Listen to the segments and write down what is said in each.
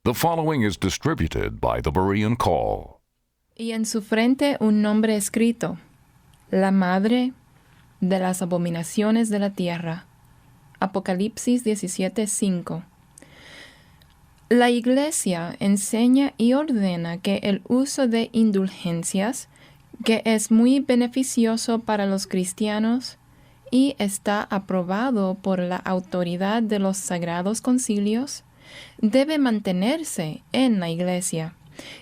The following is distributed by the Berean Call. Y en su frente un nombre escrito, la madre de las abominaciones de la tierra. Apocalipsis 17:5. La Iglesia enseña y ordena que el uso de indulgencias, que es muy beneficioso para los cristianos y está aprobado por la autoridad de los sagrados concilios, debe mantenerse en la Iglesia,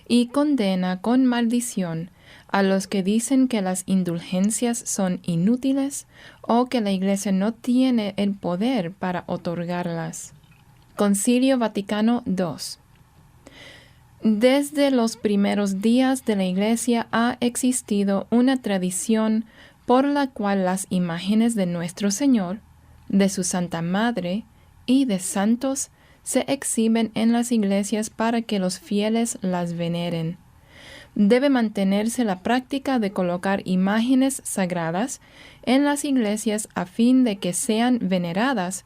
y condena con maldición a los que dicen que las indulgencias son inútiles o que la Iglesia no tiene el poder para otorgarlas. Concilio Vaticano II. Desde los primeros días de la Iglesia ha existido una tradición por la cual las imágenes de nuestro Señor, de su Santa Madre y de santos se exhiben en las iglesias para que los fieles las veneren. Debe mantenerse la práctica de colocar imágenes sagradas en las iglesias a fin de que sean veneradas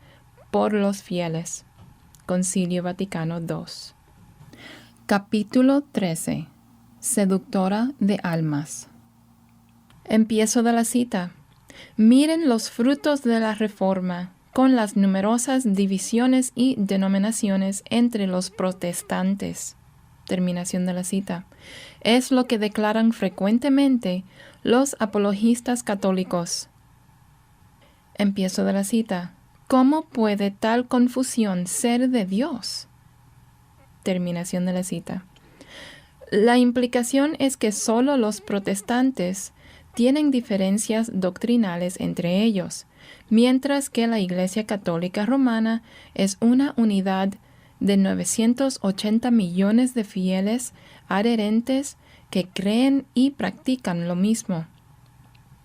por los fieles. Concilio Vaticano II. Capítulo 13. Seductora de almas. Empiezo de la cita. Miren los frutos de la Reforma, con las numerosas divisiones y denominaciones entre los protestantes. Terminación de la cita. Es lo que declaran frecuentemente los apologistas católicos. Empiezo de la cita. ¿Cómo puede tal confusión ser de Dios? Terminación de la cita. La implicación es que solo los protestantes tienen diferencias doctrinales entre ellos, mientras que la Iglesia Católica Romana es una unidad de 980 millones de fieles adherentes que creen y practican lo mismo.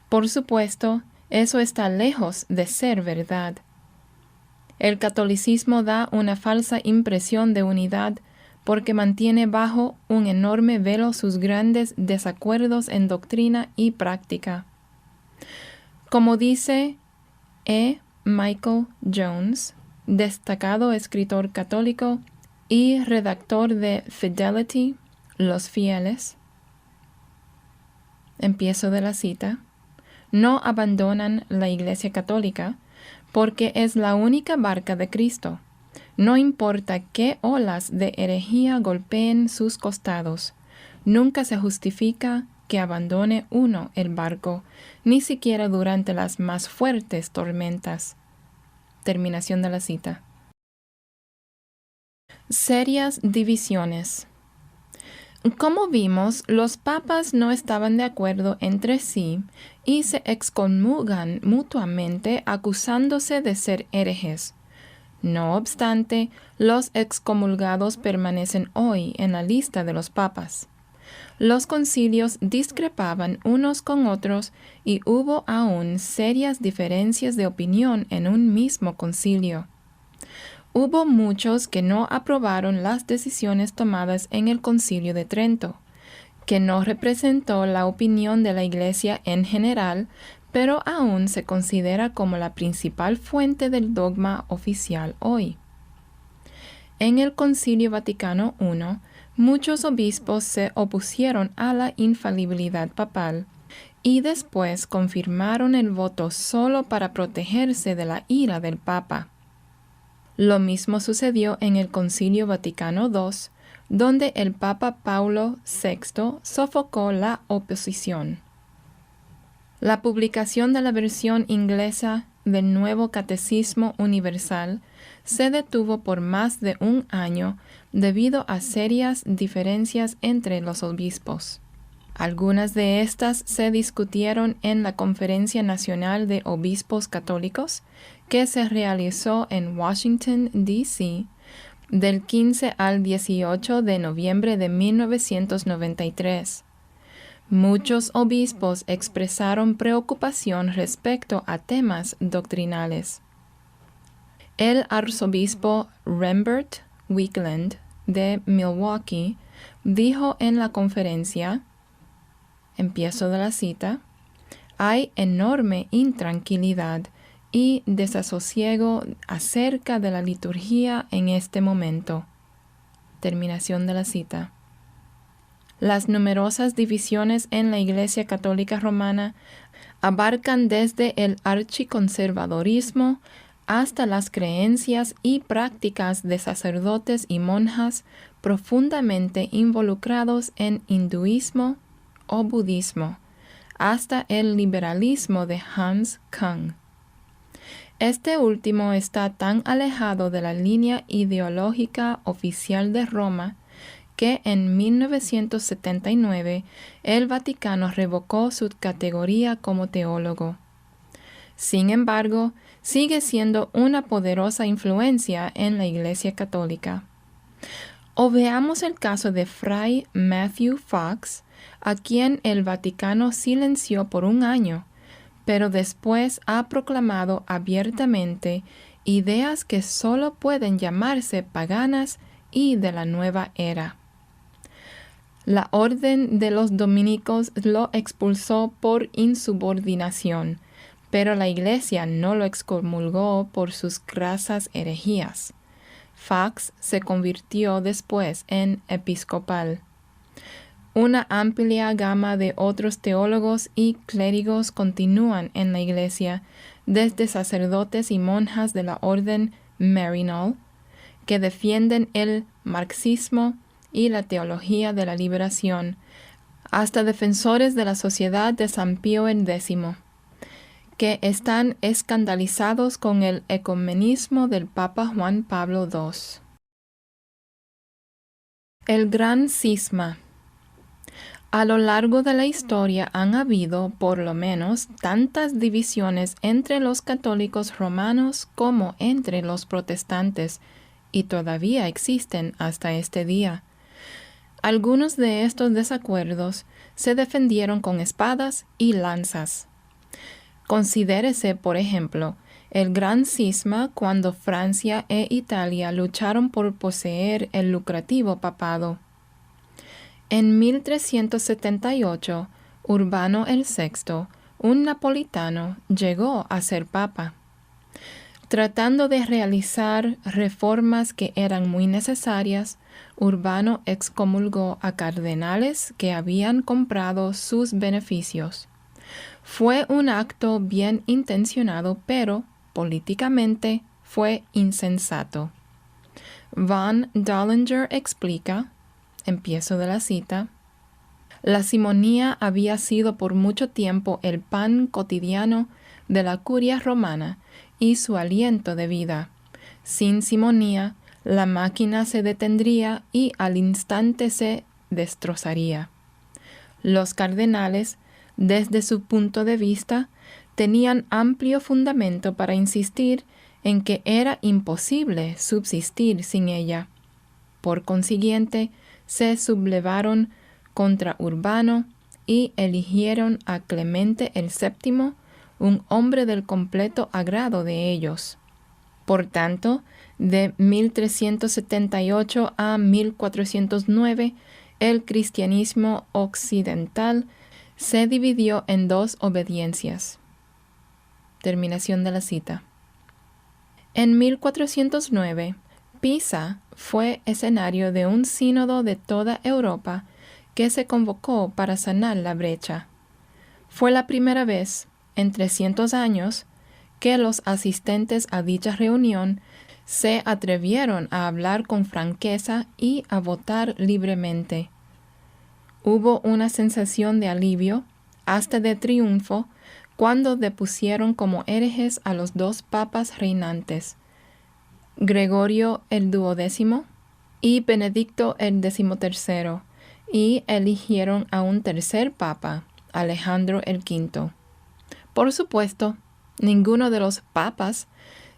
Por supuesto, eso está lejos de ser verdad. El catolicismo da una falsa impresión de unidad porque mantiene bajo un enorme velo sus grandes desacuerdos en doctrina y práctica. Como dice Michael Jones, destacado escritor católico y redactor de Fidelity, Los Fieles, empiezo de la cita, no abandonan la Iglesia Católica porque es la única barca de Cristo. No importa qué olas de herejía golpeen sus costados, nunca se justifica que abandone uno el barco, ni siquiera durante las más fuertes tormentas. Terminación de la cita. Serias divisiones. Como vimos, los papas no estaban de acuerdo entre sí y se excomulgan mutuamente acusándose de ser herejes. No obstante, los excomulgados permanecen hoy en la lista de los papas. Los concilios discrepaban unos con otros y hubo aún serias diferencias de opinión en un mismo concilio. Hubo muchos que no aprobaron las decisiones tomadas en el Concilio de Trento, que no representó la opinión de la Iglesia en general, pero aún se considera como la principal fuente del dogma oficial hoy. En el Concilio Vaticano I, muchos obispos se opusieron a la infalibilidad papal y después confirmaron el voto solo para protegerse de la ira del Papa. Lo mismo sucedió en el Concilio Vaticano II, donde el Papa Paulo VI sofocó la oposición. La publicación de la versión inglesa del Nuevo Catecismo Universal se detuvo por más de un año debido a serias diferencias entre los obispos. Algunas de estas se discutieron en la Conferencia Nacional de Obispos Católicos, que se realizó en Washington, D.C., del 15 al 18 de noviembre de 1993. Muchos obispos expresaron preocupación respecto a temas doctrinales. El arzobispo Rembert Wickland de Milwaukee dijo en la conferencia, empiezo de la cita, hay enorme intranquilidad y desasosiego acerca de la liturgia en este momento. Terminación de la cita. Las numerosas divisiones en la Iglesia Católica Romana abarcan desde el archiconservadorismo hasta las creencias y prácticas de sacerdotes y monjas profundamente involucrados en hinduismo o budismo, hasta el liberalismo de Hans Küng. Este último está tan alejado de la línea ideológica oficial de Roma que en 1979 el Vaticano revocó su categoría como teólogo. Sin embargo, sigue siendo una poderosa influencia en la Iglesia Católica. O veamos el caso de Fray Matthew Fox, a quien el Vaticano silenció por un año, pero después ha proclamado abiertamente ideas que solo pueden llamarse paganas y de la nueva era. La orden de los dominicos lo expulsó por insubordinación, pero la Iglesia no lo excomulgó por sus crasas herejías. Fox se convirtió después en episcopal. Una amplia gama de otros teólogos y clérigos continúan en la Iglesia, desde sacerdotes y monjas de la orden Maryknoll, que defienden el marxismo y la teología de la liberación, hasta defensores de la Sociedad de San Pío X, que están escandalizados con el ecumenismo del Papa Juan Pablo II. El Gran Cisma. A lo largo de la historia han habido, por lo menos, tantas divisiones entre los católicos romanos como entre los protestantes, y todavía existen hasta este día. Algunos de estos desacuerdos se defendieron con espadas y lanzas. Considérese, por ejemplo, el Gran Cisma cuando Francia e Italia lucharon por poseer el lucrativo papado. En 1378, Urbano VI, un napolitano, llegó a ser papa. Tratando de realizar reformas que eran muy necesarias, Urbano excomulgó a cardenales que habían comprado sus beneficios. Fue un acto bien intencionado, pero políticamente fue insensato. Von Dollinger explica, empiezo de la cita, la simonía había sido por mucho tiempo el pan cotidiano de la curia romana y su aliento de vida. Sin simonía, la máquina se detendría y al instante se destrozaría. Los cardenales, desde su punto de vista, tenían amplio fundamento para insistir en que era imposible subsistir sin ella. Por consiguiente, se sublevaron contra Urbano y eligieron a Clemente VII, un hombre del completo agrado de ellos. Por tanto, de 1378 a 1409, el cristianismo occidental se dividió en dos obediencias. Terminación de la cita. En 1409, Pisa fue escenario de un sínodo de toda Europa que se convocó para sanar la brecha. Fue la primera vez, en 300 años, que los asistentes a dicha reunión se atrevieron a hablar con franqueza y a votar libremente. Hubo una sensación de alivio, hasta de triunfo, cuando depusieron como herejes a los dos papas reinantes, Gregorio el XII y Benedicto el XIII, y eligieron a un tercer papa, Alejandro el V. Por supuesto, ninguno de los papas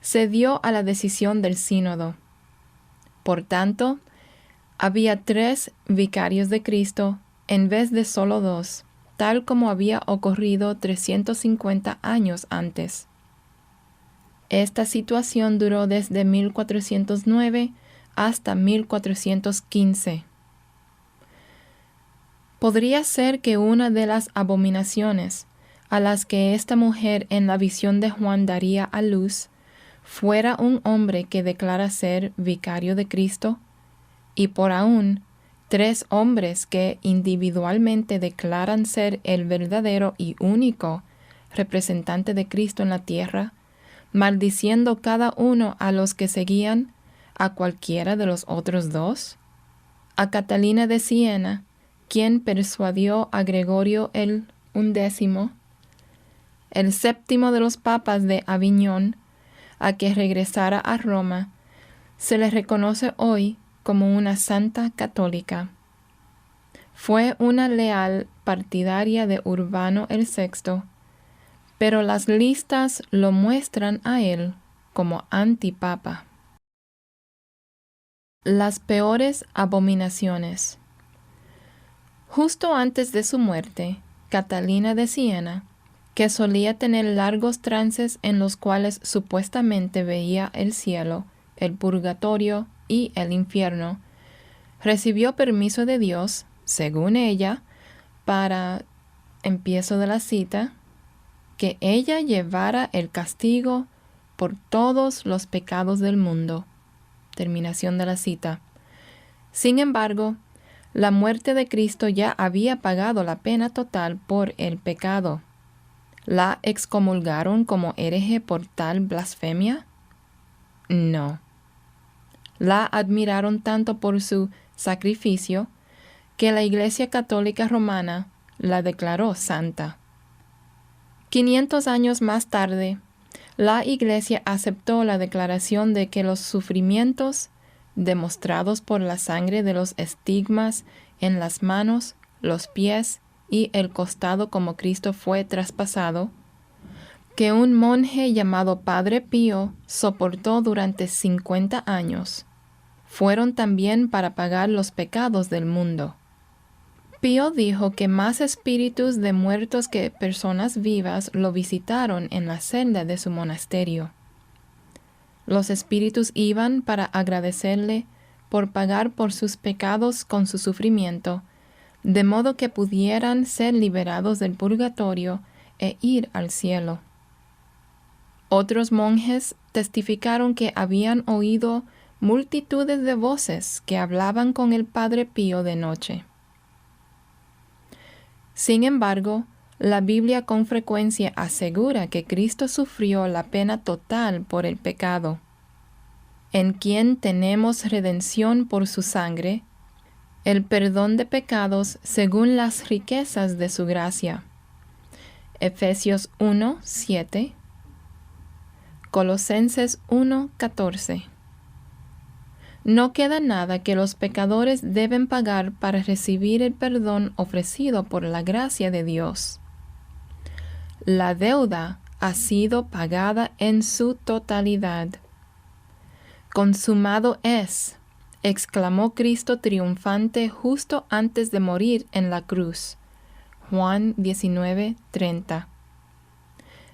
cedió a la decisión del sínodo. Por tanto, había 3 vicarios de Cristo en vez de solo 2, tal como había ocurrido 350 años antes. Esta situación duró desde 1409 hasta 1415. Podría ser que una de las abominaciones a las que esta mujer en la visión de Juan daría a luz fuera un hombre que declara ser vicario de Cristo, y por aún 3 hombres que individualmente declaran ser el verdadero y único representante de Cristo en la tierra, maldiciendo cada uno a los que seguían a cualquiera de los otros 2? A Catalina de Siena, quien persuadió a Gregorio el XI, el 7º de los papas de Aviñón, a que regresara a Roma, se le reconoce hoy como una santa católica. Fue una leal partidaria de Urbano VI, pero las listas lo muestran a él como antipapa. Las peores abominaciones. Justo antes de su muerte, Catalina de Siena, que solía tener largos trances en los cuales supuestamente veía el cielo, el purgatorio y el infierno, recibió permiso de Dios, según ella, para, empiezo de la cita, que ella llevara el castigo por todos los pecados del mundo. Terminación de la cita. Sin embargo, la muerte de Cristo ya había pagado la pena total por el pecado. ¿La excomulgaron como hereje por tal blasfemia? No. La admiraron tanto por su sacrificio que la Iglesia Católica Romana la declaró santa. 500 años más tarde, la Iglesia aceptó la declaración de que los sufrimientos demostrados por la sangre de los estigmas en las manos, los pies y el costado como Cristo fue traspasado, que un monje llamado Padre Pío soportó durante 50 años, fueron también para pagar los pecados del mundo. Pío dijo que más espíritus de muertos que personas vivas lo visitaron en la celda de su monasterio. Los espíritus iban para agradecerle por pagar por sus pecados con su sufrimiento, de modo que pudieran ser liberados del purgatorio e ir al cielo. Otros monjes testificaron que habían oído multitudes de voces que hablaban con el Padre Pío de noche. Sin embargo, la Biblia con frecuencia asegura que Cristo sufrió la pena total por el pecado, en quien tenemos redención por su sangre, el perdón de pecados según las riquezas de su gracia. Efesios 1:7, Colosenses 1:14. No queda nada que los pecadores deben pagar para recibir el perdón ofrecido por la gracia de Dios. La deuda ha sido pagada en su totalidad. Consumado es, exclamó Cristo triunfante justo antes de morir en la cruz. Juan 19:30.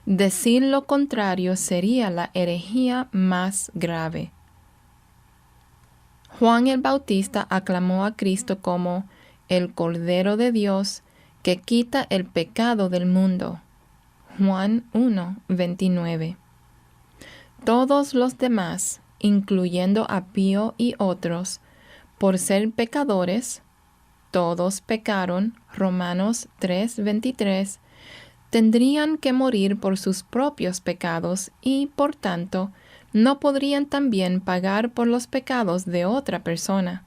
Decir lo contrario sería la herejía más grave. Juan el Bautista aclamó a Cristo como el Cordero de Dios que quita el pecado del mundo. Juan 1:29. Todos los demás, incluyendo a Pío y otros, por ser pecadores, todos pecaron, Romanos 3:23, tendrían que morir por sus propios pecados y, por tanto, no podrían también pagar por los pecados de otra persona.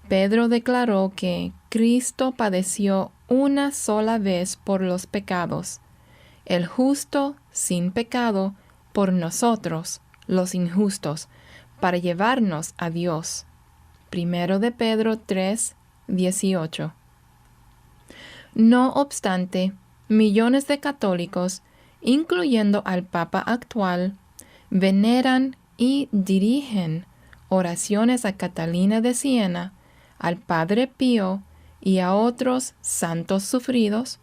Pedro declaró que Cristo padeció una sola vez por los pecados, el justo sin pecado por nosotros, los injustos, para llevarnos a Dios. 1 de Pedro 3:18. No obstante, millones de católicos, incluyendo al Papa actual, veneran y dirigen oraciones a Catalina de Siena, al Padre Pío y a otros santos sufridos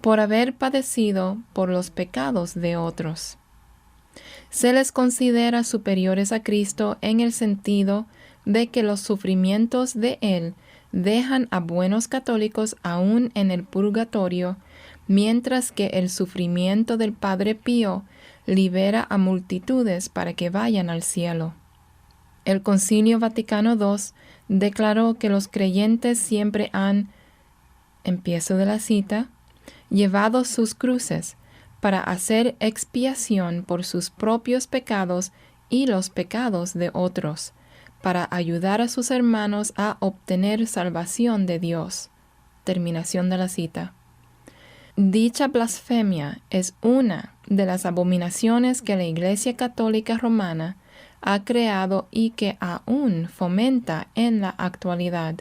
por haber padecido por los pecados de otros. Se les considera superiores a Cristo en el sentido de que los sufrimientos de Él dejan a buenos católicos aún en el purgatorio, mientras que el sufrimiento del Padre Pío libera a multitudes para que vayan al cielo. El Concilio Vaticano II declaró que los creyentes siempre han, empiezo de la cita, llevado sus cruces para hacer expiación por sus propios pecados y los pecados de otros, para ayudar a sus hermanos a obtener salvación de Dios. Terminación de la cita. Dicha blasfemia es una de las abominaciones que la Iglesia Católica Romana ha creado y que aún fomenta en la actualidad.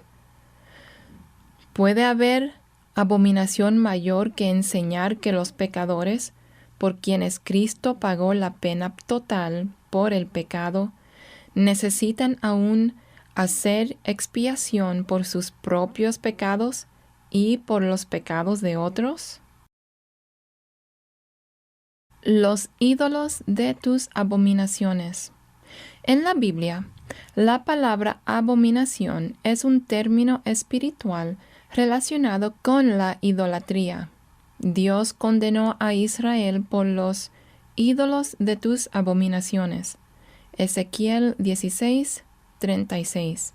¿Puede haber abominación mayor que enseñar que los pecadores, por quienes Cristo pagó la pena total por el pecado, necesitan aún hacer expiación por sus propios pecados y por los pecados de otros? Los ídolos de tus abominaciones. En la Biblia, la palabra abominación es un término espiritual relacionado con la idolatría. Dios condenó a Israel por los ídolos de tus abominaciones. Ezequiel 16:36.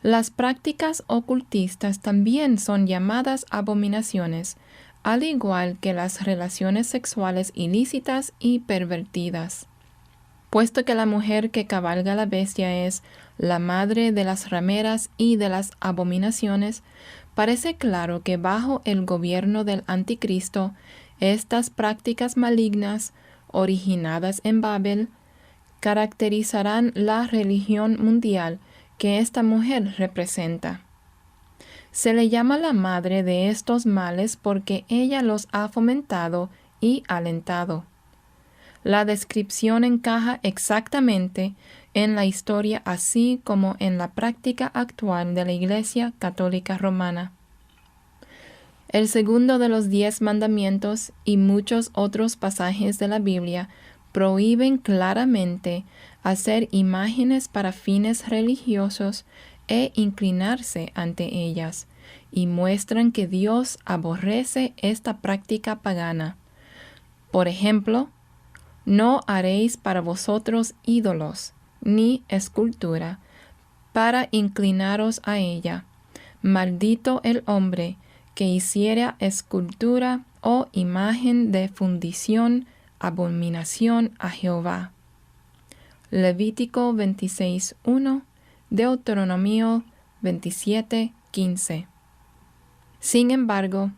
Las prácticas ocultistas también son llamadas abominaciones, al igual que las relaciones sexuales ilícitas y pervertidas. Puesto que la mujer que cabalga la bestia es la madre de las rameras y de las abominaciones, parece claro que bajo el gobierno del Anticristo, estas prácticas malignas, originadas en Babel, caracterizarán la religión mundial que esta mujer representa. Se le llama la madre de estos males porque ella los ha fomentado y alentado. La descripción encaja exactamente en la historia así como en la práctica actual de la Iglesia Católica Romana. El segundo de los 10 mandamientos y muchos otros pasajes de la Biblia prohíben claramente hacer imágenes para fines religiosos e inclinarse ante ellas, y muestran que Dios aborrece esta práctica pagana. Por ejemplo, no haréis para vosotros ídolos, ni escultura, para inclinaros a ella. Maldito el hombre que hiciera escultura o imagen de fundición, abominación a Jehová. Levítico 26:1, Deuteronomio 27:15. Sin embargo,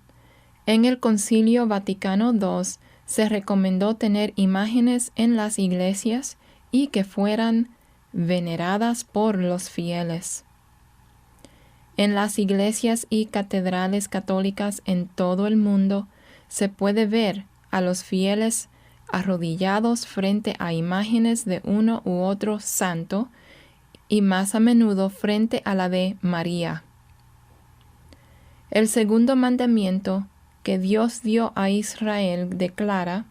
en el Concilio Vaticano II se recomendó tener imágenes en las iglesias y que fueran veneradas por los fieles. En las iglesias y catedrales católicas en todo el mundo se puede ver a los fieles arrodillados frente a imágenes de uno u otro santo y más a menudo frente a la de María. El segundo mandamiento que Dios dio a Israel declara: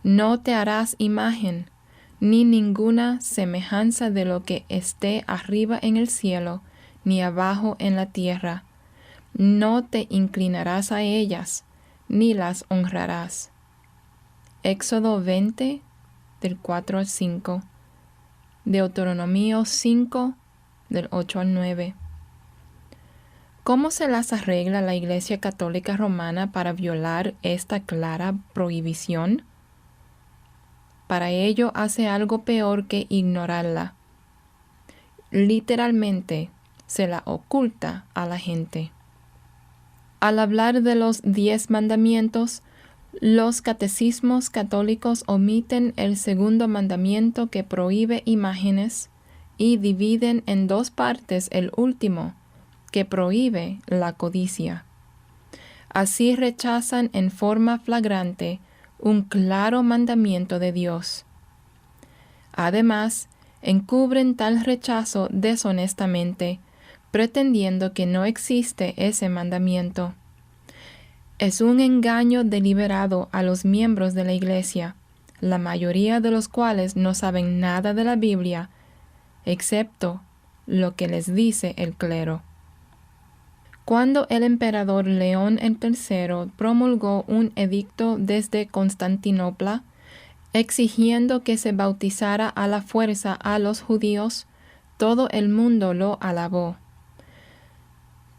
no te harás imagen, ni ninguna semejanza de lo que esté arriba en el cielo, ni abajo en la tierra. No te inclinarás a ellas, ni las honrarás. Éxodo 20, del 4 al 5. Deuteronomio 5, del 8 al 9. ¿Cómo se las arregla la Iglesia Católica Romana para violar esta clara prohibición? Para ello hace algo peor que ignorarla. Literalmente, se la oculta a la gente. Al hablar de los 10 mandamientos, los catecismos católicos omiten el segundo mandamiento que prohíbe imágenes y dividen en 2 partes el último, que prohíbe la codicia. Así rechazan en forma flagrante un claro mandamiento de Dios. Además, encubren tal rechazo deshonestamente, pretendiendo que no existe ese mandamiento. Es un engaño deliberado a los miembros de la Iglesia, la mayoría de los cuales no saben nada de la Biblia, excepto lo que les dice el clero. Cuando el emperador León III promulgó un edicto desde Constantinopla, exigiendo que se bautizara a la fuerza a los judíos, todo el mundo lo alabó.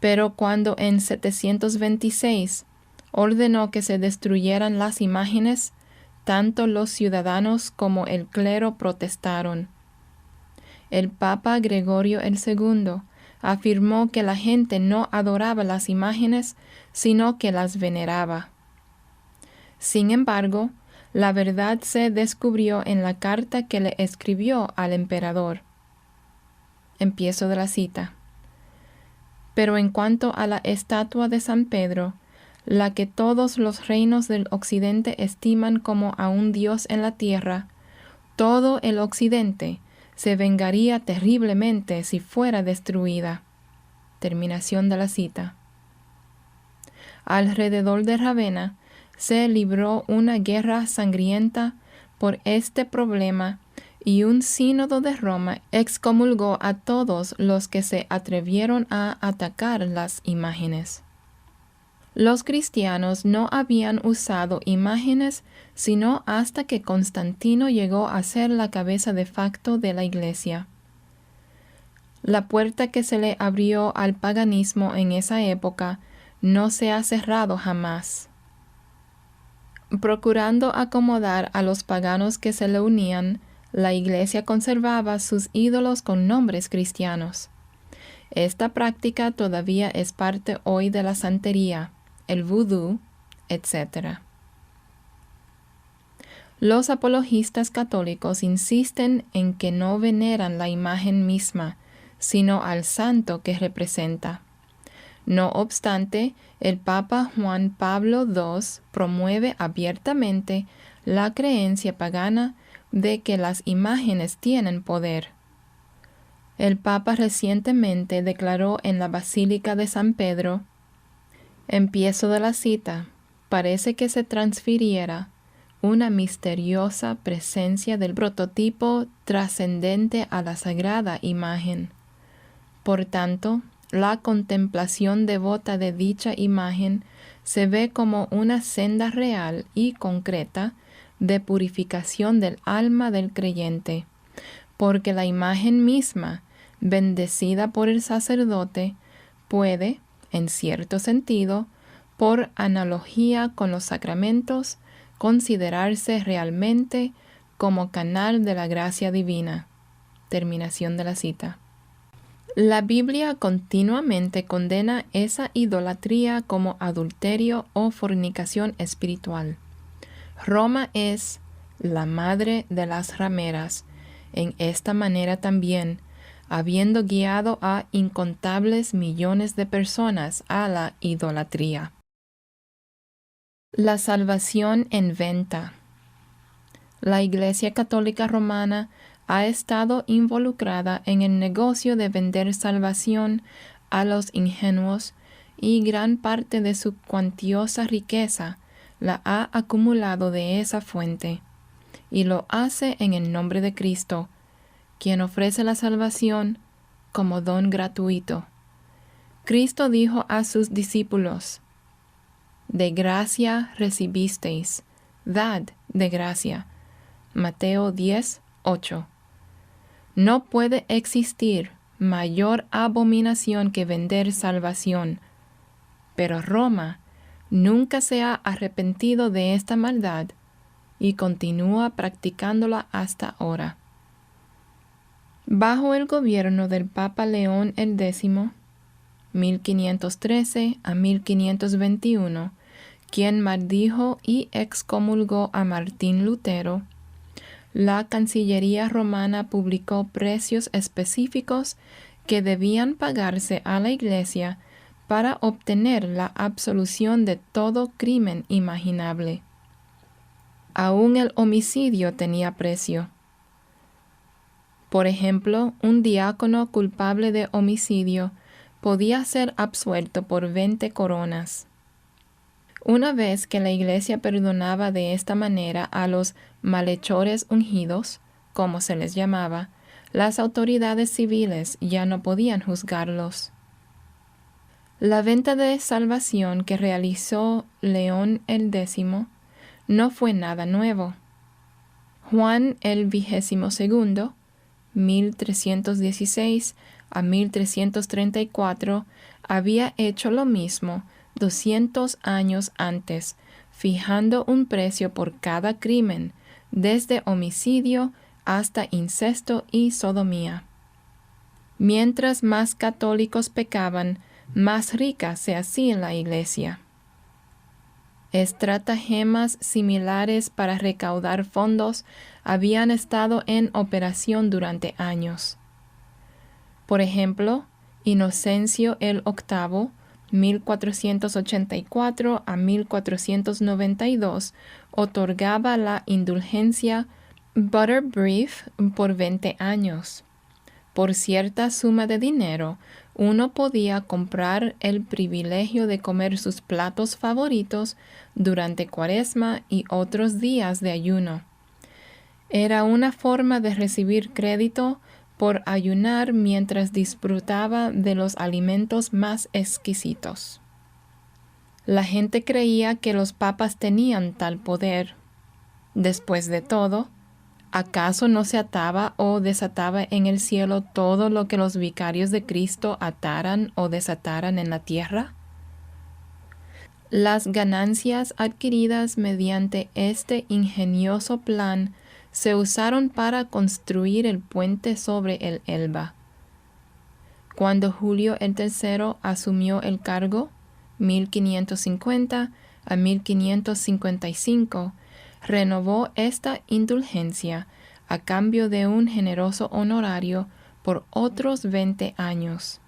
Pero cuando en 726 ordenó que se destruyeran las imágenes, tanto los ciudadanos como el clero protestaron. El Papa Gregorio II afirmó que la gente no adoraba las imágenes, sino que las veneraba. Sin embargo, la verdad se descubrió en la carta que le escribió al emperador. Empiezo de la cita. Pero en cuanto a la estatua de San Pedro, la que todos los reinos del occidente estiman como a un dios en la tierra, todo el occidente se vengaría terriblemente si fuera destruida. Terminación de la cita. Alrededor de Ravenna se libró una guerra sangrienta por este problema y un sínodo de Roma excomulgó a todos los que se atrevieron a atacar las imágenes. Los cristianos no habían usado imágenes sino hasta que Constantino llegó a ser la cabeza de facto de la Iglesia. La puerta que se le abrió al paganismo en esa época no se ha cerrado jamás. Procurando acomodar a los paganos que se le unían, la Iglesia conservaba sus ídolos con nombres cristianos. Esta práctica todavía es parte hoy de la santería, el vudú, etc. Los apologistas católicos insisten en que no veneran la imagen misma, sino al santo que representa. No obstante, el Papa Juan Pablo II promueve abiertamente la creencia pagana de que las imágenes tienen poder. El Papa recientemente declaró en la Basílica de San Pedro, empiezo de la cita, parece que se transfiriera una misteriosa presencia del prototipo trascendente a la sagrada imagen. Por tanto, la contemplación devota de dicha imagen se ve como una senda real y concreta de purificación del alma del creyente, porque la imagen misma, bendecida por el sacerdote, puede, en cierto sentido, por analogía con los sacramentos, considerarse realmente como canal de la gracia divina. Terminación de la cita. La Biblia continuamente condena esa idolatría como adulterio o fornicación espiritual. Roma es la madre de las rameras, en esta manera también, habiendo guiado a incontables millones de personas a la idolatría. La salvación en venta. La Iglesia Católica Romana ha estado involucrada en el negocio de vender salvación a los ingenuos y gran parte de su cuantiosa riqueza la ha acumulado de esa fuente, y lo hace en el nombre de Cristo, quien ofrece la salvación como don gratuito. Cristo dijo a sus discípulos, «De gracia recibisteis, dad de gracia». Mateo 10:8. No puede existir mayor abominación que vender salvación, pero Roma nunca se ha arrepentido de esta maldad y continúa practicándola hasta ahora. Bajo el gobierno del Papa León X, 1513 a 1521, quien maldijo y excomulgó a Martín Lutero, la Cancillería romana publicó precios específicos que debían pagarse a la Iglesia para obtener la absolución de todo crimen imaginable. Aún el homicidio tenía precio. Por ejemplo, un diácono culpable de homicidio podía ser absuelto por 20 coronas. Una vez que la Iglesia perdonaba de esta manera a los malhechores ungidos, como se les llamaba, las autoridades civiles ya no podían juzgarlos. La venta de salvación que realizó León X no fue nada nuevo. Juan el 22, 1316 a 1334, había hecho lo mismo 200 años antes, fijando un precio por cada crimen, desde homicidio hasta incesto y sodomía. Mientras más católicos pecaban, más rica se hacía la Iglesia. Estratagemas similares para recaudar fondos habían estado en operación durante años. Por ejemplo, Inocencio el VIII, 1484 a 1492, otorgaba la indulgencia Butterbrief por 20 años. Por cierta suma de dinero, uno podía comprar el privilegio de comer sus platos favoritos durante Cuaresma y otros días de ayuno. Era una forma de recibir crédito por ayunar mientras disfrutaba de los alimentos más exquisitos. La gente creía que los papas tenían tal poder. Después de todo, ¿acaso no se ataba o desataba en el cielo todo lo que los vicarios de Cristo ataran o desataran en la tierra? Las ganancias adquiridas mediante este ingenioso plan se usaron para construir el puente sobre el Elba. Cuando Julio el III asumió el cargo, 1550 a 1555, renovó esta indulgencia a cambio de un generoso honorario por otros 20 años.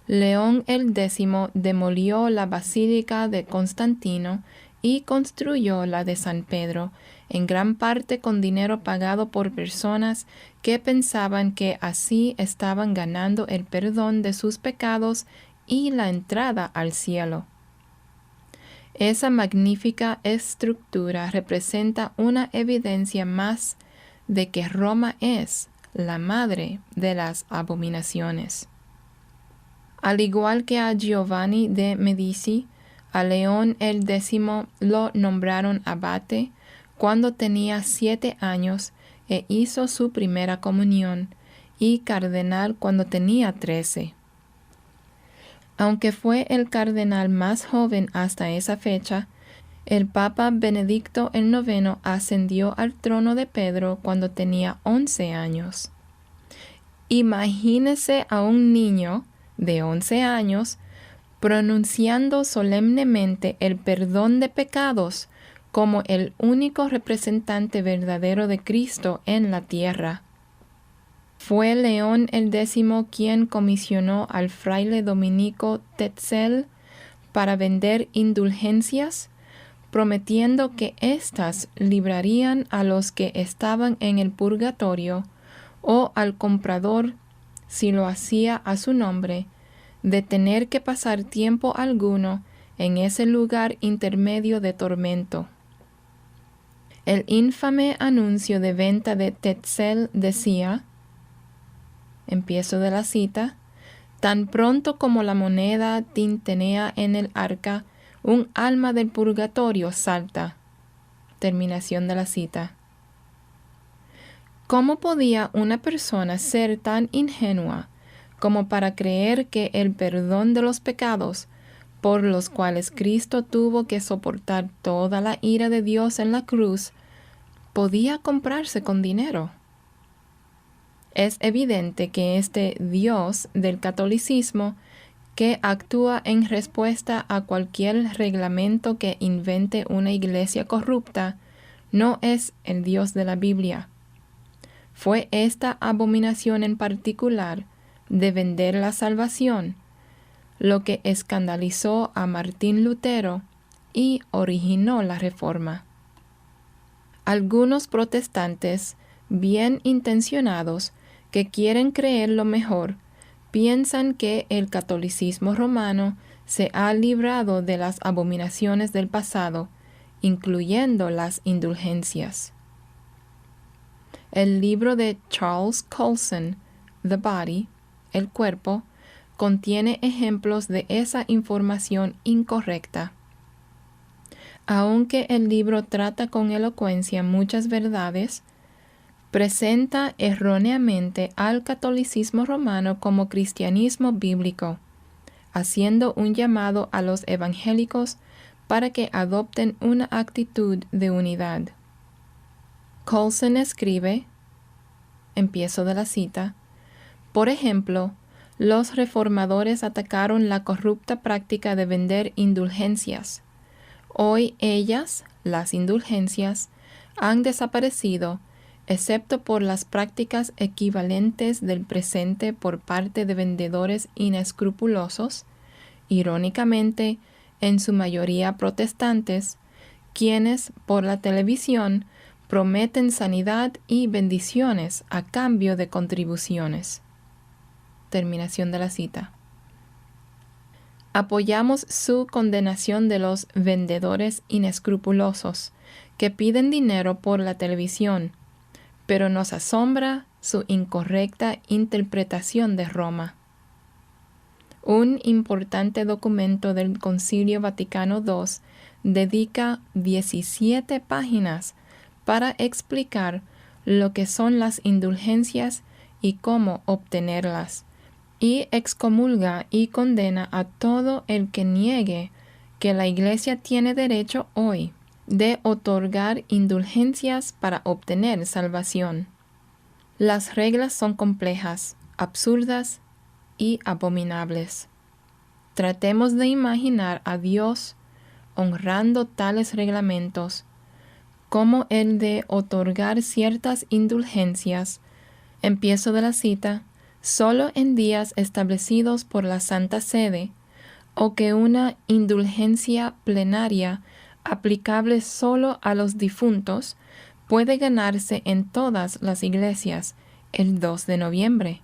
León el X demolió la Basílica de Constantino y construyó la de San Pedro, en gran parte con dinero pagado por personas que pensaban que así estaban ganando el perdón de sus pecados y la entrada al cielo. Esa magnífica estructura representa una evidencia más de que Roma es la madre de las abominaciones. Al igual que a Giovanni de Medici, a León el X lo nombraron abate cuando tenía 7 años e hizo su primera comunión, y cardenal cuando tenía 13. Aunque fue el cardenal más joven hasta esa fecha, el Papa Benedicto IX ascendió al trono de Pedro cuando tenía 11 años. Imagínese a un niño de 11 años pronunciando solemnemente el perdón de pecados como el único representante verdadero de Cristo en la tierra. Fue León el X quien comisionó al fraile dominico Tetzel para vender indulgencias, prometiendo que éstas librarían a los que estaban en el purgatorio o al comprador, si lo hacía a su nombre, de tener que pasar tiempo alguno en ese lugar intermedio de tormento. El infame anuncio de venta de Tetzel decía, empiezo de la cita, tan pronto como la moneda tintinea en el arca, un alma del purgatorio salta. Terminación de la cita. ¿Cómo podía una persona ser tan ingenua como para creer que el perdón de los pecados, por los cuales Cristo tuvo que soportar toda la ira de Dios en la cruz, podía comprarse con dinero? Es evidente que este Dios del catolicismo, que actúa en respuesta a cualquier reglamento que invente una iglesia corrupta, no es el Dios de la Biblia. Fue esta abominación en particular de vender la salvación lo que escandalizó a Martín Lutero y originó la Reforma. Algunos protestantes bien intencionados que quieren creer lo mejor piensan que el catolicismo romano se ha librado de las abominaciones del pasado, incluyendo las indulgencias. El libro de Charles Colson, The Body, El Cuerpo, contiene ejemplos de esa información incorrecta. Aunque el libro trata con elocuencia muchas verdades, presenta erróneamente al catolicismo romano como cristianismo bíblico, haciendo un llamado a los evangélicos para que adopten una actitud de unidad. Colson escribe, empiezo de la cita, por ejemplo, los reformadores atacaron la corrupta práctica de vender indulgencias. Hoy ellas, las indulgencias, han desaparecido, excepto por las prácticas equivalentes del presente por parte de vendedores inescrupulosos, irónicamente, en su mayoría protestantes, quienes, por la televisión, prometen sanidad y bendiciones a cambio de contribuciones. Terminación de la cita. Apoyamos su condenación de los vendedores inescrupulosos que piden dinero por la televisión, pero nos asombra su incorrecta interpretación de Roma. Un importante documento del Concilio Vaticano II dedica 17 páginas para explicar lo que son las indulgencias y cómo obtenerlas, y excomulga y condena a todo el que niegue que la Iglesia tiene derecho hoy de otorgar indulgencias para obtener salvación. Las reglas son complejas, absurdas y abominables. Tratemos de imaginar a Dios honrando tales reglamentos, como el de otorgar ciertas indulgencias, empiezo de la cita, solo en días establecidos por la Santa Sede, o que una indulgencia plenaria aplicable solo a los difuntos puede ganarse en todas las iglesias el 2 de noviembre.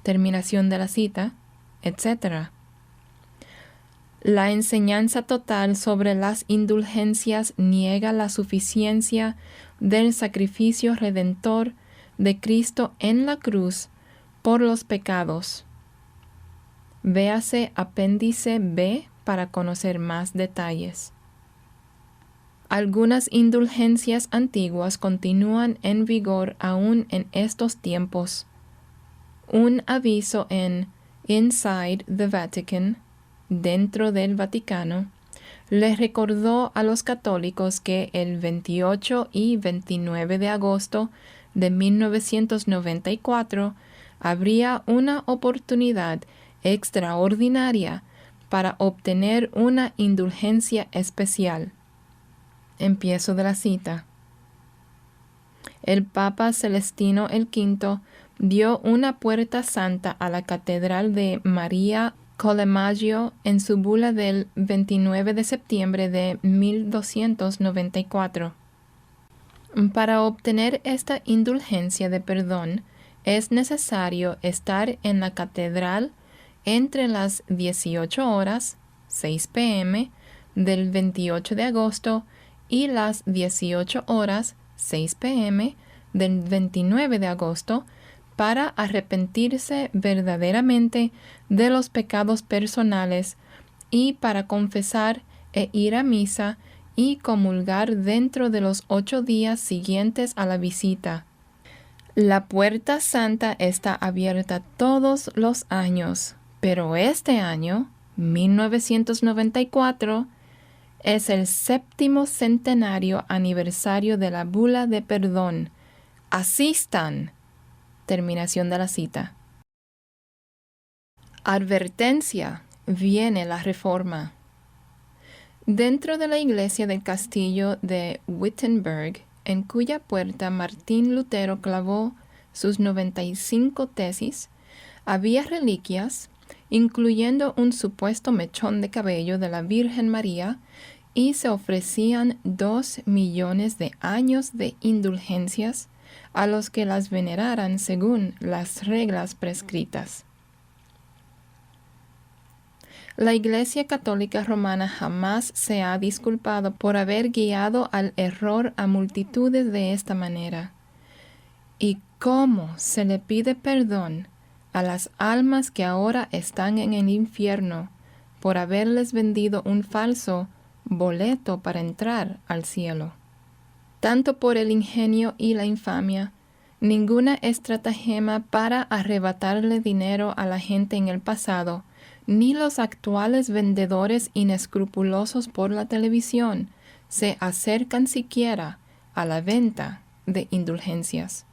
Terminación de la cita, etc. La enseñanza total sobre las indulgencias niega la suficiencia del sacrificio redentor de Cristo en la cruz por los pecados. Véase apéndice B para conocer más detalles. Algunas indulgencias antiguas continúan en vigor aún en estos tiempos. Un aviso en Inside the Vatican, dentro del Vaticano, les recordó a los católicos que el 28 y 29 de agosto de 1994 habría una oportunidad extraordinaria para obtener una indulgencia especial. Empiezo de la cita. El Papa Celestino V dio una puerta santa a la Catedral de María Collemaggio en su bula del 29 de septiembre de 1294. Para obtener esta indulgencia de perdón, es necesario estar en la catedral entre las 18 horas, 6 p.m., del 28 de agosto y las 18 horas, 6 p.m., del 29 de agosto, para arrepentirse verdaderamente de los pecados personales y para confesar e ir a misa y comulgar dentro de los 8 días siguientes a la visita. La puerta santa está abierta todos los años, pero este año, 1994, es el 7º centenario aniversario de la bula de perdón. ¡Asistan! Terminación de la cita. Advertencia: viene la reforma. Dentro de la iglesia del castillo de Wittenberg, en cuya puerta Martín Lutero clavó sus 95 tesis, había reliquias, incluyendo un supuesto mechón de cabello de la Virgen María, y se ofrecían 2 millones de años de indulgencias a los que las veneraran según las reglas prescritas. La Iglesia Católica Romana jamás se ha disculpado por haber guiado al error a multitudes de esta manera. ¿Y cómo se le pide perdón a las almas que ahora están en el infierno por haberles vendido un falso boleto para entrar al cielo. Tanto por el ingenio y la infamia, ninguna estratagema para arrebatarle dinero a la gente en el pasado, ni los actuales vendedores inescrupulosos por la televisión se acercan siquiera a la venta de indulgencias.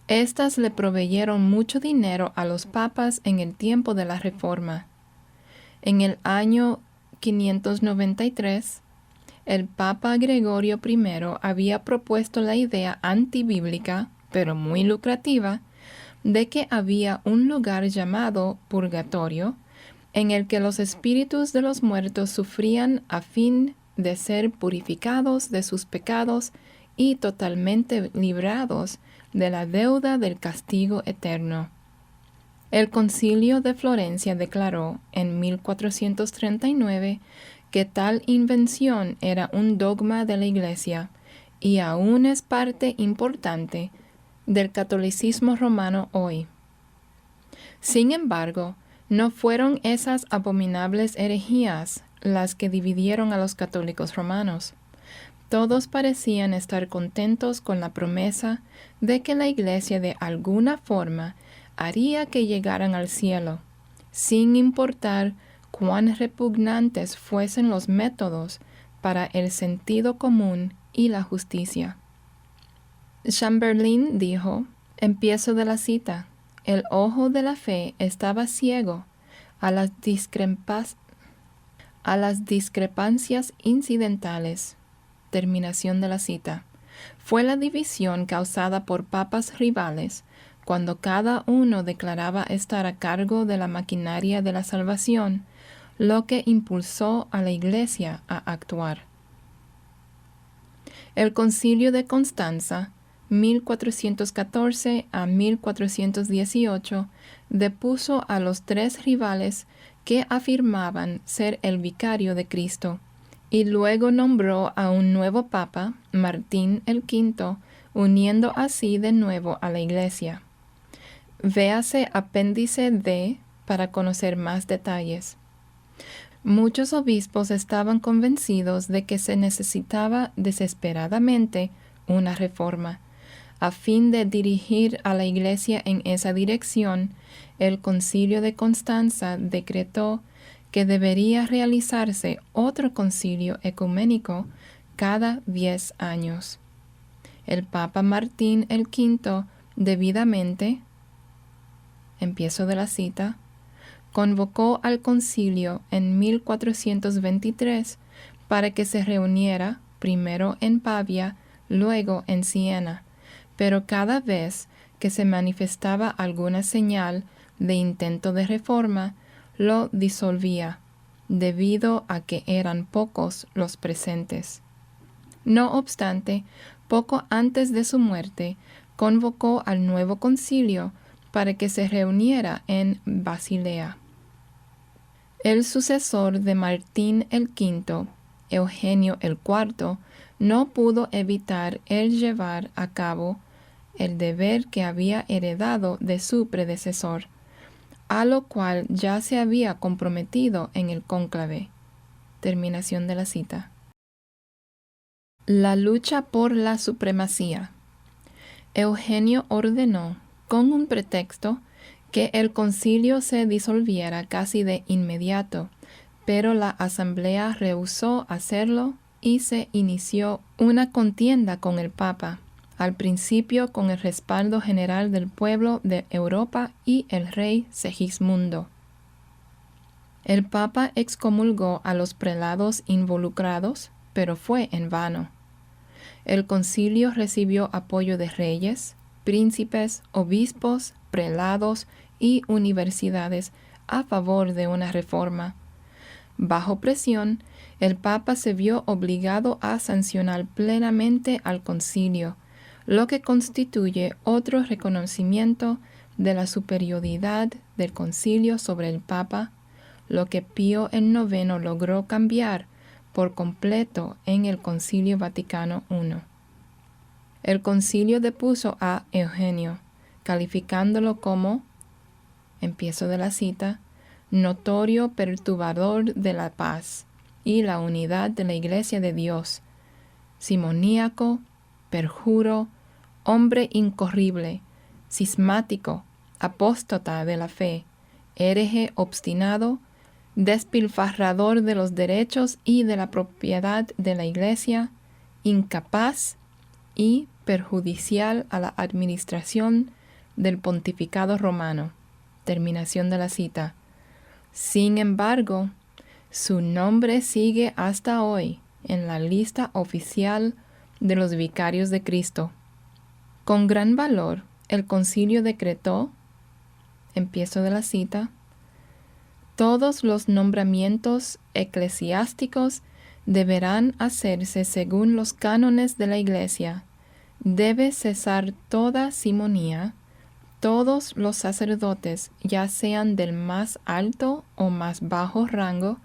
Estas le proveyeron mucho dinero a los papas en el tiempo de la Reforma. En el año 593, el Papa Gregorio I había propuesto la idea antibíblica, pero muy lucrativa, de que había un lugar llamado purgatorio, en el que los espíritus de los muertos sufrían a fin de ser purificados de sus pecados y totalmente librados de la deuda del castigo eterno. El Concilio de Florencia declaró en 1439 que tal invención era un dogma de la Iglesia y aún es parte importante del catolicismo romano hoy. Sin embargo, no fueron esas abominables herejías las que dividieron a los católicos romanos. Todos parecían estar contentos con la promesa de que la Iglesia de alguna forma haría que llegaran al cielo, sin importar cuán repugnantes fuesen los métodos para el sentido común y la justicia. Chamberlain dijo, empiezo de la cita, el ojo de la fe estaba ciego a las discrepancias incidentales. Terminación de la cita. Fue la división causada por papas rivales, cuando cada uno declaraba estar a cargo de la maquinaria de la salvación, lo que impulsó a la Iglesia a actuar. El Concilio de Constanza, 1414 a 1418, depuso a los tres rivales que afirmaban ser el vicario de Cristo, y luego nombró a un nuevo papa, Martín el V, uniendo así de nuevo a la Iglesia. Véase apéndice D para conocer más detalles. Muchos obispos estaban convencidos de que se necesitaba desesperadamente una reforma. A fin de dirigir a la Iglesia en esa dirección, el Concilio de Constanza decretó que debería realizarse otro concilio ecuménico cada 10 años. El Papa Martín el V debidamente, empiezo de la cita, convocó al concilio en 1423 para que se reuniera primero en Pavia, luego en Siena, pero cada vez que se manifestaba alguna señal de intento de reforma, lo disolvía, debido a que eran pocos los presentes. No obstante, poco antes de su muerte, convocó al nuevo concilio para que se reuniera en Basilea. El sucesor de Martín el V, Eugenio el IV, no pudo evitar el llevar a cabo el deber que había heredado de su predecesor, a lo cual ya se había comprometido en el cónclave. Terminación de la cita. La lucha por la supremacía. Eugenio ordenó, con un pretexto, que el concilio se disolviera casi de inmediato, pero la asamblea rehusó hacerlo y se inició una contienda con el Papa, al principio con el respaldo general del pueblo de Europa y el rey Segismundo. El Papa excomulgó a los prelados involucrados, pero fue en vano. El concilio recibió apoyo de reyes, príncipes, obispos, prelados y universidades a favor de una reforma. Bajo presión, el Papa se vio obligado a sancionar plenamente al concilio, lo que constituye otro reconocimiento de la superioridad del concilio sobre el Papa, lo que Pío IX logró cambiar por completo en el Concilio Vaticano I. El concilio depuso a Eugenio, calificándolo como, empiezo de la cita, notorio perturbador de la paz, y la unidad de la Iglesia de Dios, simoníaco, perjuro, hombre incorrible, cismático, apóstata de la fe, hereje obstinado, despilfarrador de los derechos y de la propiedad de la Iglesia, incapaz y perjudicial a la administración del pontificado romano. Terminación de la cita. Sin embargo, su nombre sigue hasta hoy en la lista oficial de los vicarios de Cristo. Con gran valor, el concilio decretó, empiezo de la cita, todos los nombramientos eclesiásticos deberán hacerse según los cánones de la Iglesia. Debe cesar toda simonía. Todos los sacerdotes, ya sean del más alto o más bajo rango,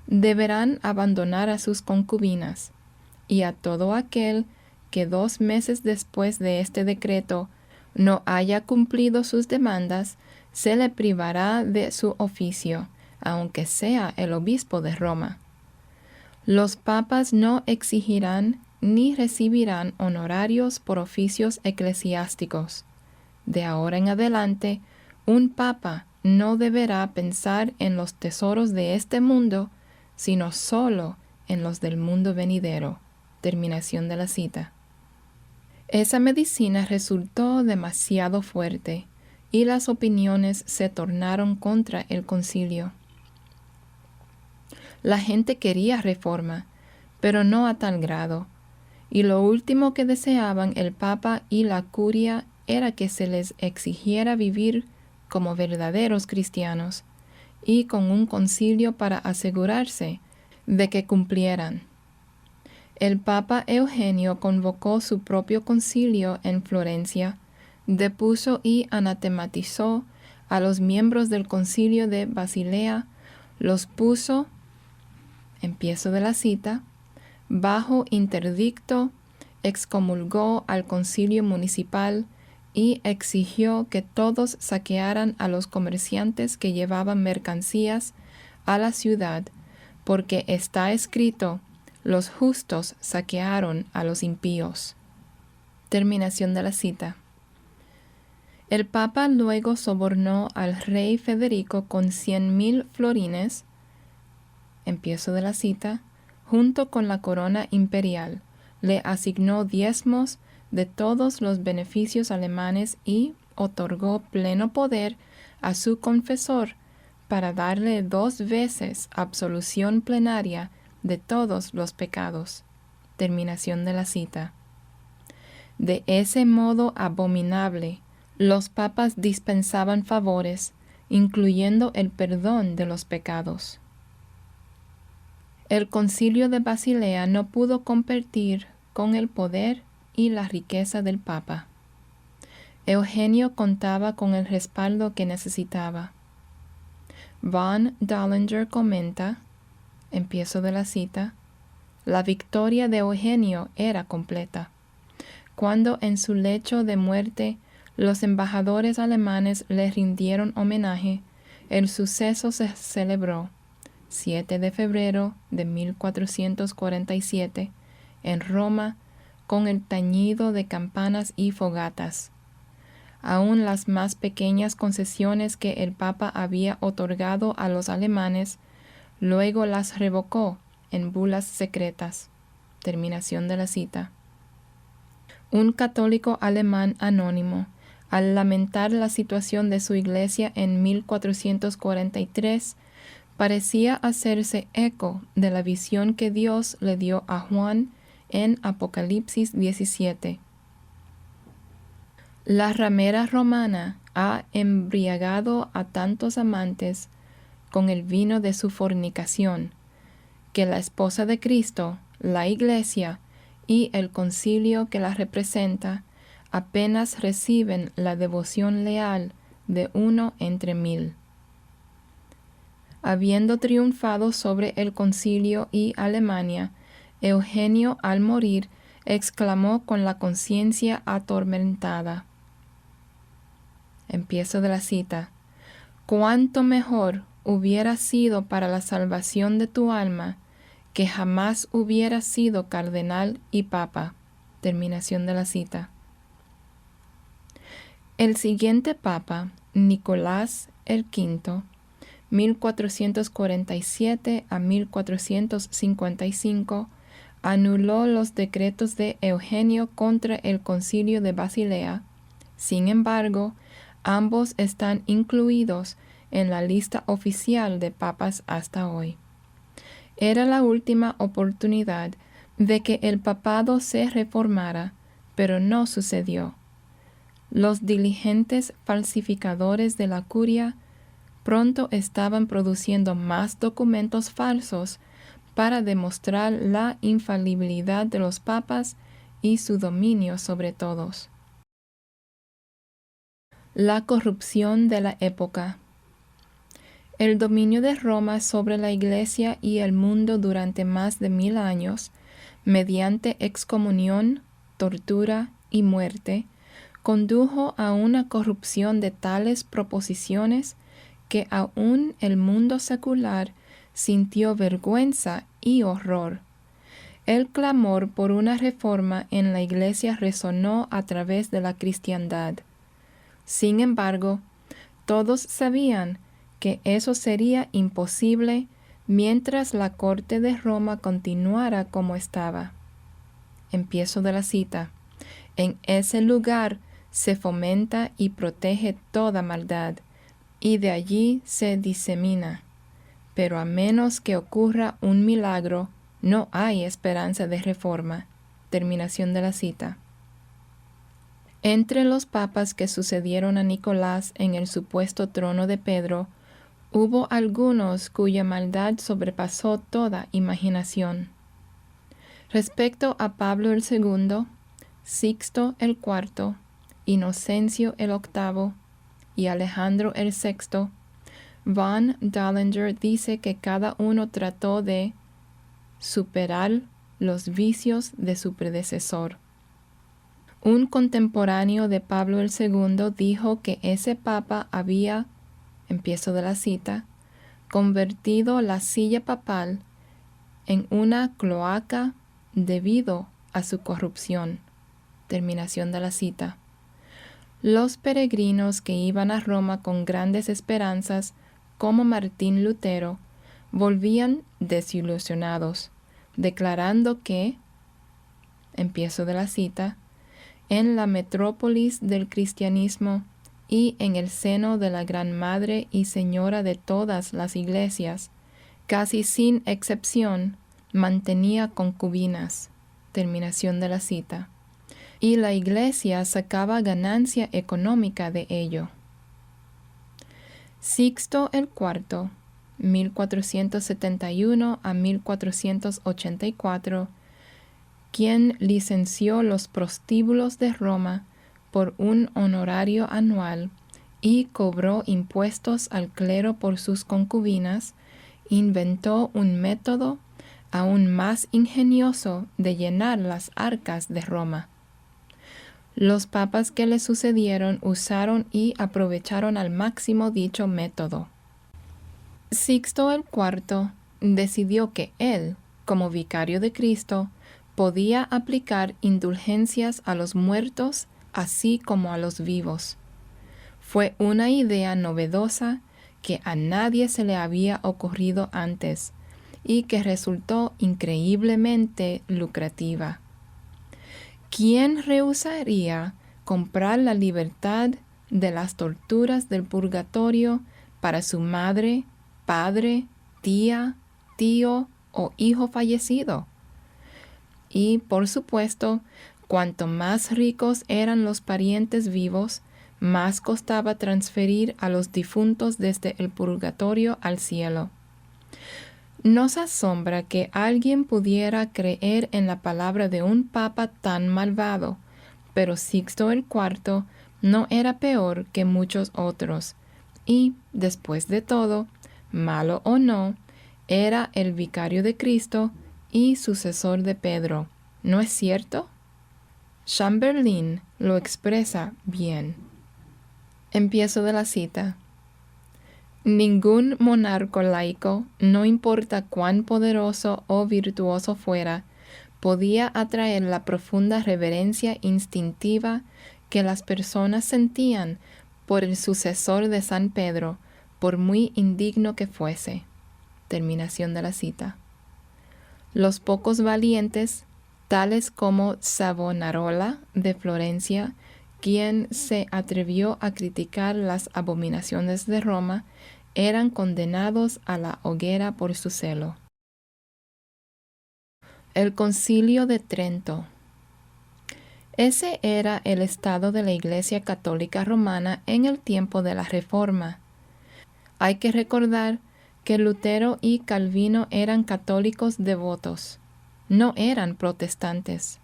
deberán abandonar a sus concubinas, y a todo aquel que 2 meses después de este decreto no haya cumplido sus demandas, se le privará de su oficio, aunque sea el obispo de Roma. Los papas no exigirán ni recibirán honorarios por oficios eclesiásticos. De ahora en adelante, un papa no deberá pensar en los tesoros de este mundo, sino solo en los del mundo venidero. Terminación de la cita. Esa medicina resultó demasiado fuerte, y las opiniones se tornaron contra el concilio. La gente quería reforma, pero no a tal grado, y lo último que deseaban el papa y la curia era que se les exigiera vivir como verdaderos cristianos y con un concilio para asegurarse de que cumplieran. El Papa Eugenio convocó su propio concilio en Florencia, depuso y anatematizó a los miembros del concilio de Basilea, los puso, empiezo de la cita, bajo interdicto, excomulgó al concilio municipal y exigió que todos saquearan a los comerciantes que llevaban mercancías a la ciudad, porque está escrito, los justos saquearon a los impíos. Terminación de la cita. El Papa luego sobornó al rey Federico con 100,000 florines, empiezo de la cita, junto con la corona imperial, le asignó diezmos de todos los beneficios alemanes y otorgó pleno poder a su confesor para darle 2 veces absolución plenaria de todos los pecados. Terminación de la cita. De ese modo abominable, los papas dispensaban favores, incluyendo el perdón de los pecados. El concilio de Basilea no pudo competir con el poder y la riqueza del Papa. Eugenio contaba con el respaldo que necesitaba. Von Dahlinger comenta, empiezo de la cita, la victoria de Eugenio era completa. Cuando en su lecho de muerte los embajadores alemanes le rindieron homenaje, el suceso se celebró 7 de febrero de 1447 en Roma, con el tañido de campanas y fogatas. Aún las más pequeñas concesiones que el Papa había otorgado a los alemanes, luego las revocó en bulas secretas. Terminación de la cita. Un católico alemán anónimo, al lamentar la situación de su iglesia en 1443, parecía hacerse eco de la visión que Dios le dio a Juan en Apocalipsis 17. La ramera romana ha embriagado a tantos amantes con el vino de su fornicación, que la esposa de Cristo, la Iglesia y el concilio que la representa apenas reciben la devoción leal de 1 entre 1000. Habiendo triunfado sobre el concilio y Alemania, Eugenio al morir exclamó con la conciencia atormentada. Empiezo de la cita. Cuánto mejor hubiera sido para la salvación de tu alma que jamás hubiera sido cardenal y papa. Terminación de la cita. El siguiente papa, Nicolás V, 1447 a 1455, anuló los decretos de Eugenio contra el Concilio de Basilea. Sin embargo, ambos están incluidos en la lista oficial de papas hasta hoy. Era la última oportunidad de que el papado se reformara, pero no sucedió. Los diligentes falsificadores de la curia pronto estaban produciendo más documentos falsos para demostrar la infalibilidad de los papas y su dominio sobre todos. La corrupción de la época. El dominio de Roma sobre la Iglesia y el mundo durante más de 1000 años, mediante excomunión, tortura y muerte, condujo a una corrupción de tales proposiciones que aún el mundo secular sintió vergüenza y horror. El clamor por una reforma en la Iglesia resonó a través de la cristiandad. Sin embargo, todos sabían que eso sería imposible mientras la corte de Roma continuara como estaba. Empiezo de la cita. En ese lugar se fomenta y protege toda maldad, y de allí se disemina. Pero a menos que ocurra un milagro, no hay esperanza de reforma. Terminación de la cita. Entre los papas que sucedieron a Nicolás en el supuesto trono de Pedro, hubo algunos cuya maldad sobrepasó toda imaginación. Respecto a Pablo el II, Sixto el IV, Inocencio el VIII y Alejandro el VI, Von Dallinger dice que cada uno trató de superar los vicios de su predecesor. Un contemporáneo de Pablo el II dijo que ese papa había, empiezo de la cita, convertido la silla papal en una cloaca debido a su corrupción. Terminación de la cita. Los peregrinos que iban a Roma con grandes esperanzas, como Martín Lutero, volvían desilusionados, declarando que, empiezo de la cita, en la metrópolis del cristianismo y en el seno de la Gran Madre y Señora de todas las iglesias, casi sin excepción, mantenía concubinas. Terminación de la cita. Y la Iglesia sacaba ganancia económica de ello. Sixto el IV, 1471 a 1484, quien licenció los prostíbulos de Roma por un honorario anual y cobró impuestos al clero por sus concubinas, inventó un método aún más ingenioso de llenar las arcas de Roma. Los papas que le sucedieron usaron y aprovecharon al máximo dicho método. Sixto el IV decidió que él, como vicario de Cristo, podía aplicar indulgencias a los muertos así como a los vivos. Fue una idea novedosa que a nadie se le había ocurrido antes y que resultó increíblemente lucrativa. ¿Quién rehusaría comprar la libertad de las torturas del purgatorio para su madre, padre, tía, tío o hijo fallecido? Y, por supuesto, cuanto más ricos eran los parientes vivos, más costaba transferir a los difuntos desde el purgatorio al cielo. Nos asombra que alguien pudiera creer en la palabra de un papa tan malvado, pero Sixto el IV no era peor que muchos otros, y, después de todo, malo o no, era el vicario de Cristo y sucesor de Pedro, ¿no es cierto? Chamberlain lo expresa bien. Empiezo de la cita. Ningún monarca laico, no importa cuán poderoso o virtuoso fuera, podía atraer la profunda reverencia instintiva que las personas sentían por el sucesor de San Pedro, por muy indigno que fuese. Terminación de la cita. Los pocos valientes, tales como Savonarola de Florencia, quien se atrevió a criticar las abominaciones de Roma, eran condenados a la hoguera por su celo. El Concilio de Trento. Ese era el estado de la Iglesia Católica Romana en el tiempo de la Reforma. Hay que recordar que Lutero y Calvino eran católicos devotos, no eran protestantes.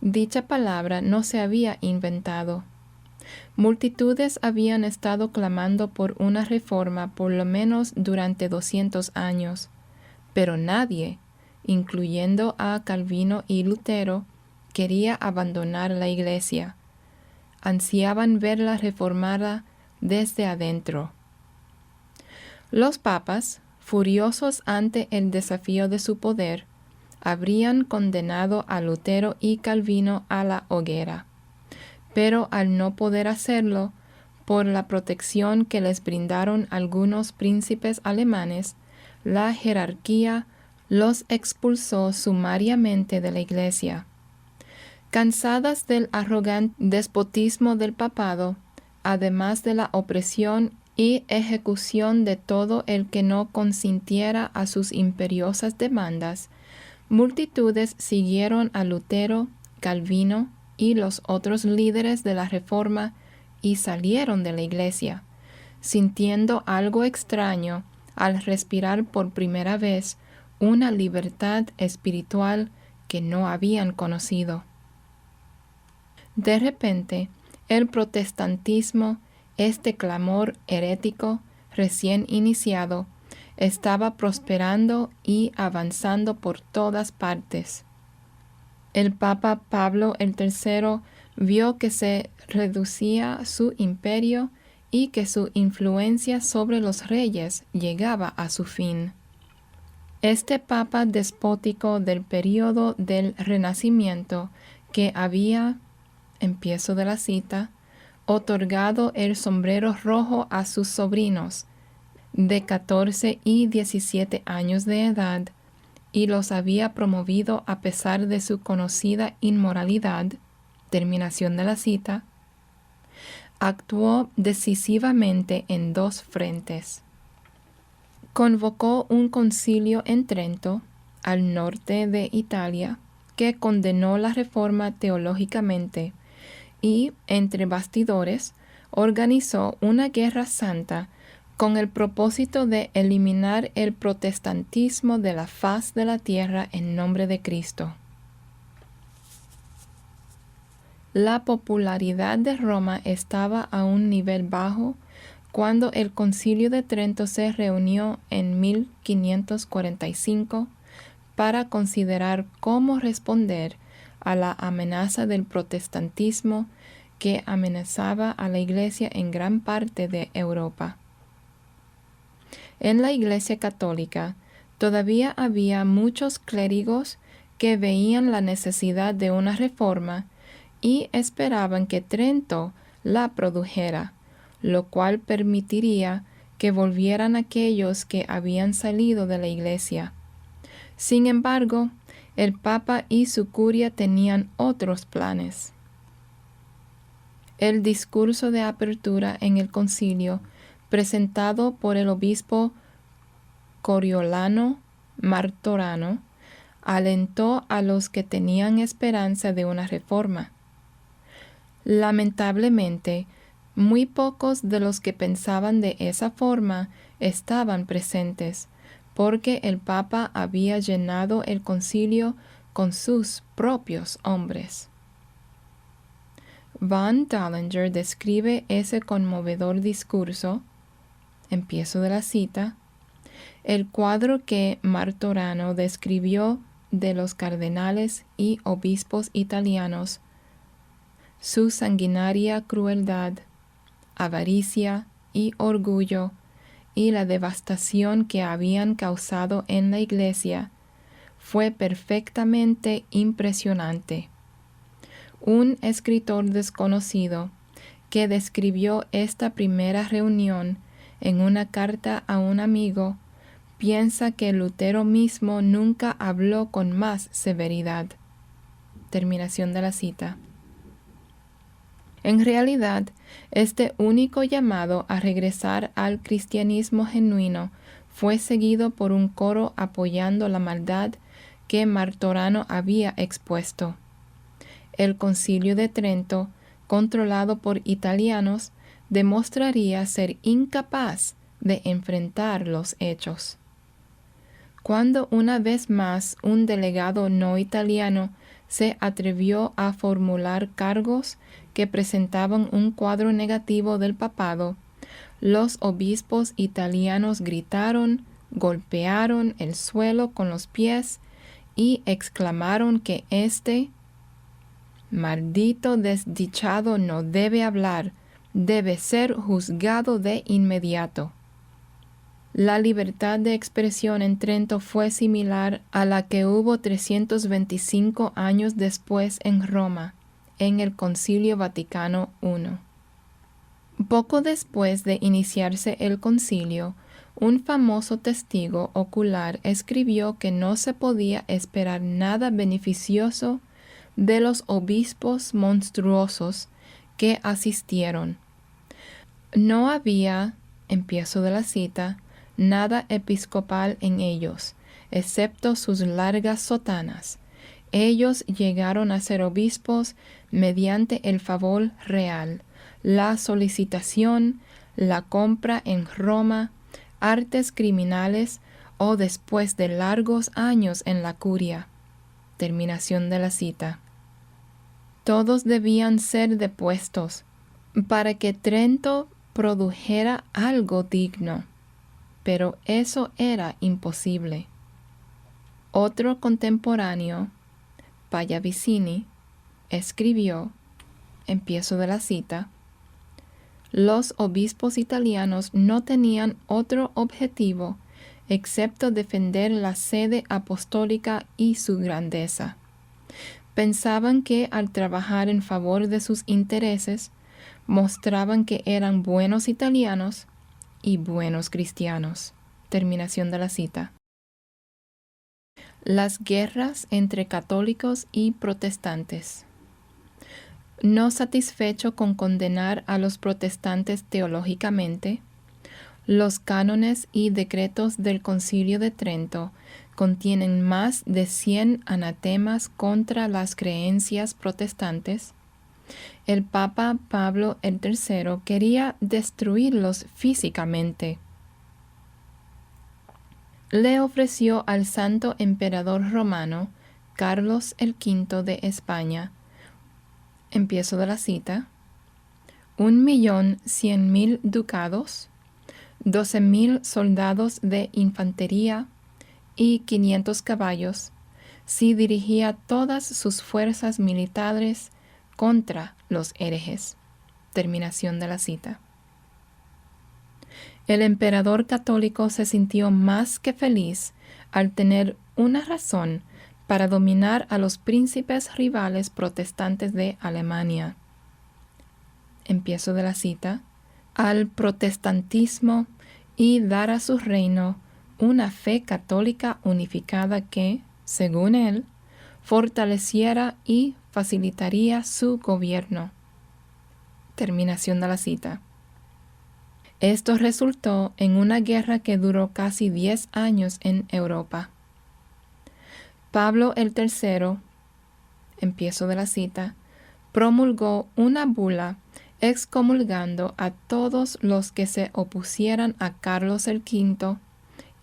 Dicha palabra no se había inventado. Multitudes habían estado clamando por una reforma por lo menos durante 200 años, pero nadie, incluyendo a Calvino y Lutero, quería abandonar la Iglesia. Ansiaban verla reformada desde adentro. Los papas, furiosos ante el desafío de su poder, habrían condenado a Lutero y Calvino a la hoguera, pero al no poder hacerlo, por la protección que les brindaron algunos príncipes alemanes, la jerarquía los expulsó sumariamente de la Iglesia. Cansadas del arrogante despotismo del papado, además de la opresión y ejecución de todo el que no consintiera a sus imperiosas demandas, multitudes siguieron a Lutero, Calvino y los otros líderes de la Reforma y salieron de la Iglesia, sintiendo algo extraño al respirar por primera vez una libertad espiritual que no habían conocido. De repente, el protestantismo, este clamor herético recién iniciado, estaba prosperando y avanzando por todas partes. El Papa Pablo III vio que se reducía su imperio y que su influencia sobre los reyes llegaba a su fin. Este Papa despótico del período del Renacimiento, que había, empiezo de la cita, otorgado el sombrero rojo a sus sobrinos de 14 y 17 años de edad, y los había promovido a pesar de su conocida inmoralidad, terminación de la cita, actuó decisivamente en dos frentes. Convocó un concilio en Trento, al norte de Italia, que condenó la reforma teológicamente y, entre bastidores, organizó una guerra santa con el propósito de eliminar el protestantismo de la faz de la tierra en nombre de Cristo. La popularidad de Roma estaba a un nivel bajo cuando el Concilio de Trento se reunió en 1545 para considerar cómo responder a la amenaza del protestantismo que amenazaba a la Iglesia en gran parte de Europa. En la Iglesia católica todavía había muchos clérigos que veían la necesidad de una reforma y esperaban que Trento la produjera, lo cual permitiría que volvieran aquellos que habían salido de la Iglesia. Sin embargo, el Papa y su curia tenían otros planes. El discurso de apertura en el concilio, presentado por el obispo Coriolano Martorano, alentó a los que tenían esperanza de una reforma. Lamentablemente, muy pocos de los que pensaban de esa forma estaban presentes, porque el Papa había llenado el concilio con sus propios hombres. Von Döllinger describe ese conmovedor discurso, empiezo de la cita, el cuadro que Martorano describió de los cardenales y obispos italianos, su sanguinaria crueldad, avaricia y orgullo, y la devastación que habían causado en la Iglesia fue perfectamente impresionante. Un escritor desconocido que describió esta primera reunión en una carta a un amigo piensa que Lutero mismo nunca habló con más severidad. Terminación de la cita. En realidad, este único llamado a regresar al cristianismo genuino fue seguido por un coro apoyando la maldad que Martorano había expuesto. El Concilio de Trento, controlado por italianos, demostraría ser incapaz de enfrentar los hechos. Cuando una vez más un delegado no italiano se atrevió a formular cargos que presentaban un cuadro negativo del papado, los obispos italianos gritaron, golpearon el suelo con los pies y exclamaron que este maldito desdichado no debe hablar, debe ser juzgado de inmediato. La libertad de expresión en Trento fue similar a la que hubo 325 años después en Roma, en el Concilio Vaticano I. Poco después de iniciarse el concilio, un famoso testigo ocular escribió que no se podía esperar nada beneficioso de los obispos monstruosos que asistieron. No había, empiezo de la cita, nada episcopal en ellos, excepto sus largas sotanas. Ellos llegaron a ser obispos mediante el favor real, la solicitación, la compra en Roma, artes criminales o después de largos años en la curia. Terminación de la cita. Todos debían ser depuestos para que Trento produjera algo digno, pero eso era imposible. Otro contemporáneo, Pallavicini, escribió, empiezo de la cita, los obispos italianos no tenían otro objetivo excepto defender la sede apostólica y su grandeza. Pensaban que al trabajar en favor de sus intereses, mostraban que eran buenos italianos y buenos cristianos. Terminación de la cita. Las guerras entre católicos y protestantes. No satisfecho con condenar a los protestantes teológicamente, los cánones y decretos del Concilio de Trento contienen más de 100 anatemas contra las creencias protestantes. El Papa Pablo III quería destruirlos físicamente. Le ofreció al Santo Emperador Romano, Carlos V de España, empiezo de la cita, 1.100.000 ducados, 12.000 soldados de infantería y 500 caballos, si dirigía todas sus fuerzas militares contra los herejes. Terminación de la cita. El emperador católico se sintió más que feliz al tener una razón para dominar a los príncipes rivales protestantes de Alemania. Empiezo de la cita. Al protestantismo y dar a su reino una fe católica unificada que, según él, fortaleciera y facilitaría su gobierno. Terminación de la cita. Esto resultó en una guerra que duró casi 10 años en Europa. Pablo el III, empiezo de la cita, promulgó una bula excomulgando a todos los que se opusieran a Carlos V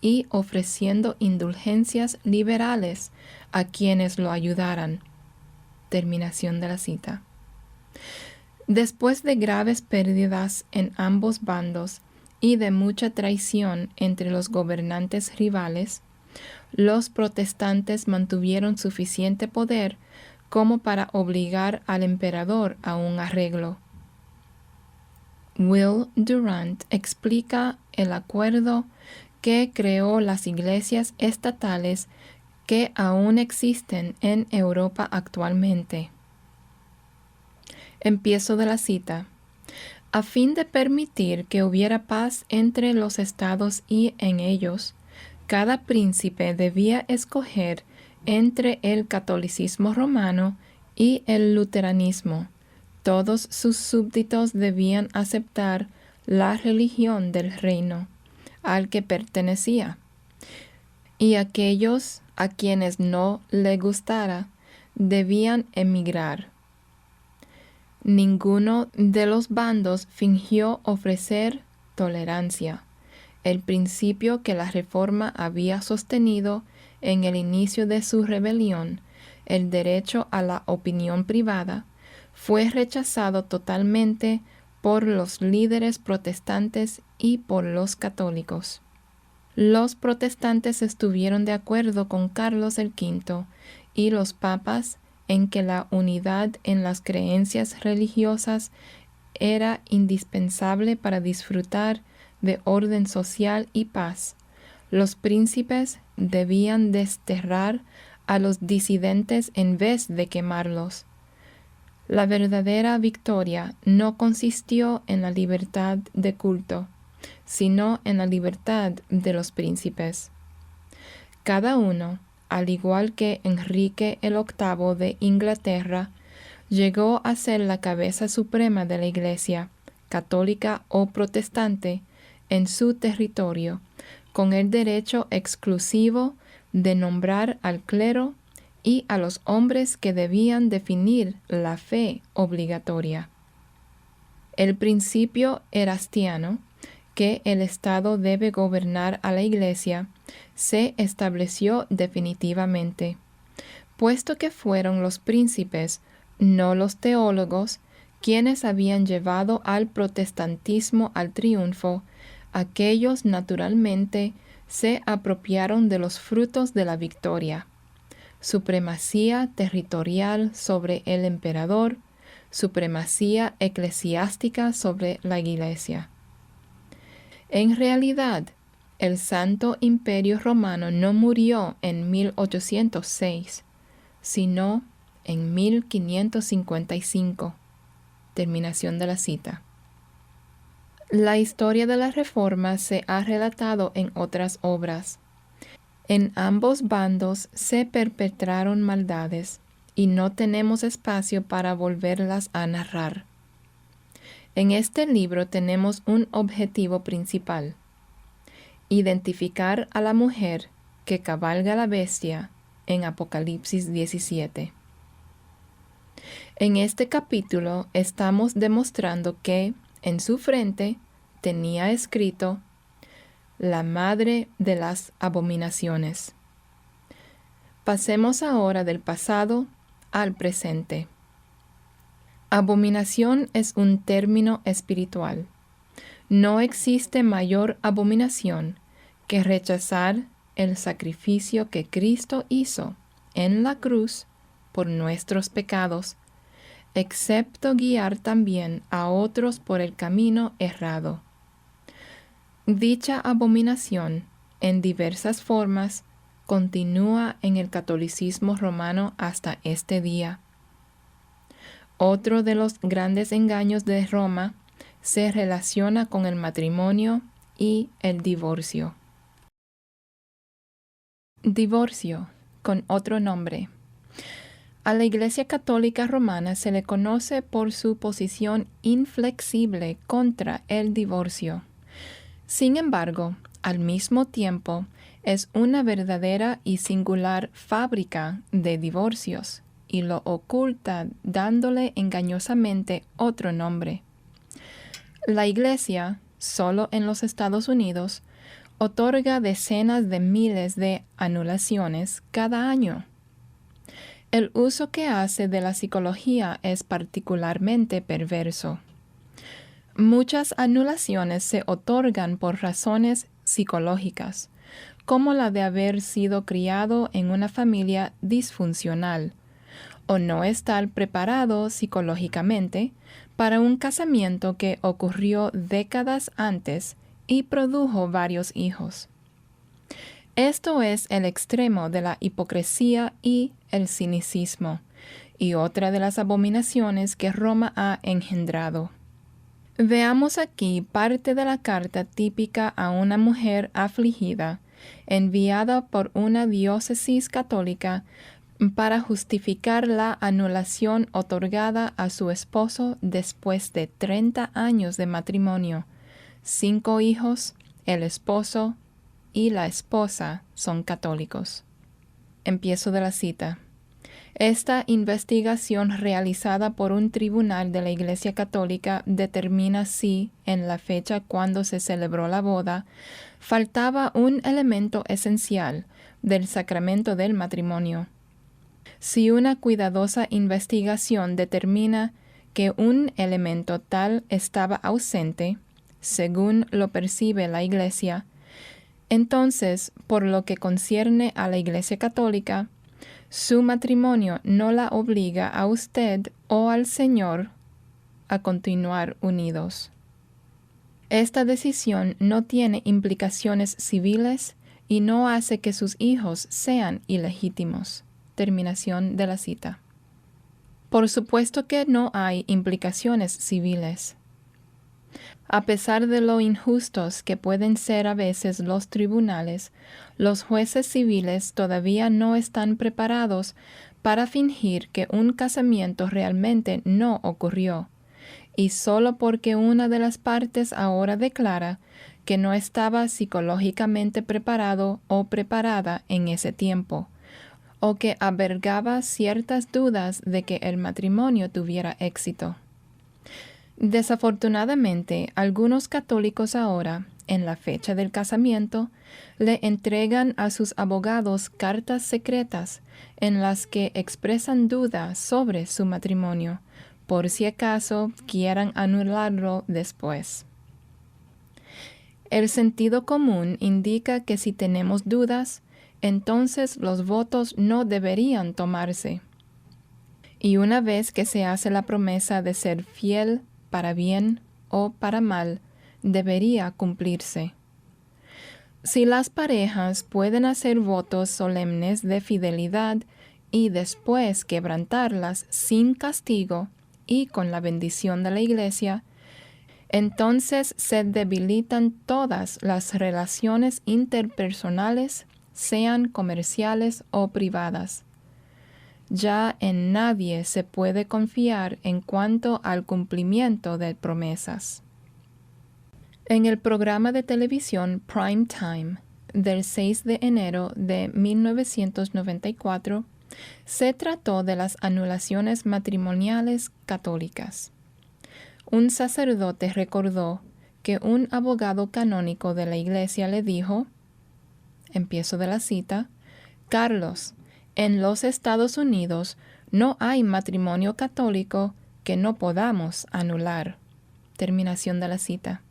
y ofreciendo indulgencias liberales a quienes lo ayudaran. Terminación de la cita. Después de graves pérdidas en ambos bandos y de mucha traición entre los gobernantes rivales, los protestantes mantuvieron suficiente poder como para obligar al emperador a un arreglo. Will Durant explica el acuerdo que creó las iglesias estatales que aún existen en Europa actualmente. Empiezo de la cita. A fin de permitir que hubiera paz entre los estados y en ellos, cada príncipe debía escoger entre el catolicismo romano y el luteranismo. Todos sus súbditos debían aceptar la religión del reino al que pertenecía, y aquellos a quienes no le gustara debían emigrar. Ninguno de los bandos fingió ofrecer tolerancia, el principio que la Reforma había sostenido en el inicio de su rebelión, el derecho a la opinión privada, fue rechazado totalmente por los líderes protestantes y por los católicos. Los protestantes estuvieron de acuerdo con Carlos V y los papas en que la unidad en las creencias religiosas era indispensable para disfrutar de orden social y paz. Los príncipes debían desterrar a los disidentes en vez de quemarlos. La verdadera victoria no consistió en la libertad de culto, sino en la libertad de los príncipes. Cada uno, al igual que Enrique el VIII de Inglaterra, llegó a ser la cabeza suprema de la Iglesia, católica o protestante, en su territorio, con el derecho exclusivo de nombrar al clero y a los hombres que debían definir la fe obligatoria. El principio erastiano, que el Estado debe gobernar a la Iglesia, se estableció definitivamente, puesto que fueron los príncipes, no los teólogos, quienes habían llevado al protestantismo al triunfo. Aquellos naturalmente se apropiaron de los frutos de la victoria: supremacía territorial sobre el emperador, supremacía eclesiástica sobre la Iglesia. En realidad, el Santo Imperio Romano no murió en 1806, sino en 1555. Terminación de la cita. La historia de la Reforma se ha relatado en otras obras. En ambos bandos se perpetraron maldades, y no tenemos espacio para volverlas a narrar. En este libro tenemos un objetivo principal: identificar a la mujer que cabalga la bestia en Apocalipsis 17. En este capítulo estamos demostrando que en su frente tenía escrito: la madre de las abominaciones. Pasemos ahora del pasado al presente. Abominación es un término espiritual. No existe mayor abominación que rechazar el sacrificio que Cristo hizo en la cruz por nuestros pecados, excepto guiar también a otros por el camino errado. Dicha abominación, en diversas formas, continúa en el catolicismo romano hasta este día. Otro de los grandes engaños de Roma se relaciona con el matrimonio y el divorcio. Divorcio, con otro nombre. A la Iglesia Católica Romana se le conoce por su posición inflexible contra el divorcio. Sin embargo, al mismo tiempo, es una verdadera y singular fábrica de divorcios, y lo oculta dándole engañosamente otro nombre. La Iglesia, solo en los Estados Unidos, otorga decenas de miles de anulaciones cada año. El uso que hace de la psicología es particularmente perverso. Muchas anulaciones se otorgan por razones psicológicas, como la de haber sido criado en una familia disfuncional, o no estar preparado psicológicamente para un casamiento que ocurrió décadas antes y produjo varios hijos. Esto es el extremo de la hipocresía y el cinicismo, y otra de las abominaciones que Roma ha engendrado. Veamos aquí parte de la carta típica a una mujer afligida, enviada por una diócesis católica para justificar la anulación otorgada a su esposo después de 30 años de matrimonio. 5 hijos, el esposo y la esposa son católicos. Empiezo de la cita. Esta investigación realizada por un tribunal de la Iglesia Católica determina si, en la fecha cuando se celebró la boda, faltaba un elemento esencial del sacramento del matrimonio. Si una cuidadosa investigación determina que un elemento tal estaba ausente, según lo percibe la Iglesia, entonces, por lo que concierne a la Iglesia Católica, su matrimonio no la obliga a usted o al Señor a continuar unidos. Esta decisión no tiene implicaciones civiles y no hace que sus hijos sean ilegítimos. Terminación de la cita. Por supuesto que no hay implicaciones civiles. A pesar de lo injustos que pueden ser a veces los tribunales, los jueces civiles todavía no están preparados para fingir que un casamiento realmente no ocurrió, y solo porque una de las partes ahora declara que no estaba psicológicamente preparado o preparada en ese tiempo, o que albergaba ciertas dudas de que el matrimonio tuviera éxito. Desafortunadamente, algunos católicos ahora, en la fecha del casamiento, le entregan a sus abogados cartas secretas en las que expresan dudas sobre su matrimonio, por si acaso quieran anularlo después. El sentido común indica que si tenemos dudas, entonces los votos no deberían tomarse. Y una vez que se hace la promesa de ser fiel para bien o para mal, debería cumplirse. Si las parejas pueden hacer votos solemnes de fidelidad y después quebrantarlas sin castigo y con la bendición de la Iglesia, entonces se debilitan todas las relaciones interpersonales, sean comerciales o privadas. Ya en nadie se puede confiar en cuanto al cumplimiento de promesas. En el programa de televisión Prime Time del 6 de enero de 1994, se trató de las anulaciones matrimoniales católicas. Un sacerdote recordó que un abogado canónico de la Iglesia le dijo, empiezo de la cita, Carlos, en los Estados Unidos no hay matrimonio católico que no podamos anular. Terminación de la cita.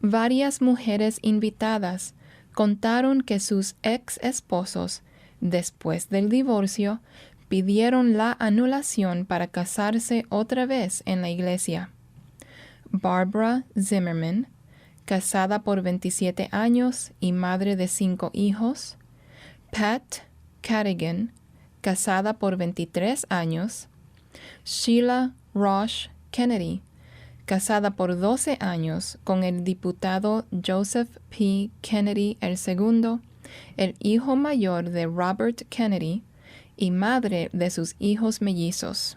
Varias mujeres invitadas contaron que sus ex esposos, después del divorcio, pidieron la anulación para casarse otra vez en la iglesia. Barbara Zimmerman, casada por 27 años y madre de 5 hijos. Pat Cadigan, casada por 23 años. Sheila Rosh Kennedy, casada por 12 años con el diputado Joseph P. Kennedy II, el hijo mayor de Robert Kennedy y madre de sus hijos mellizos.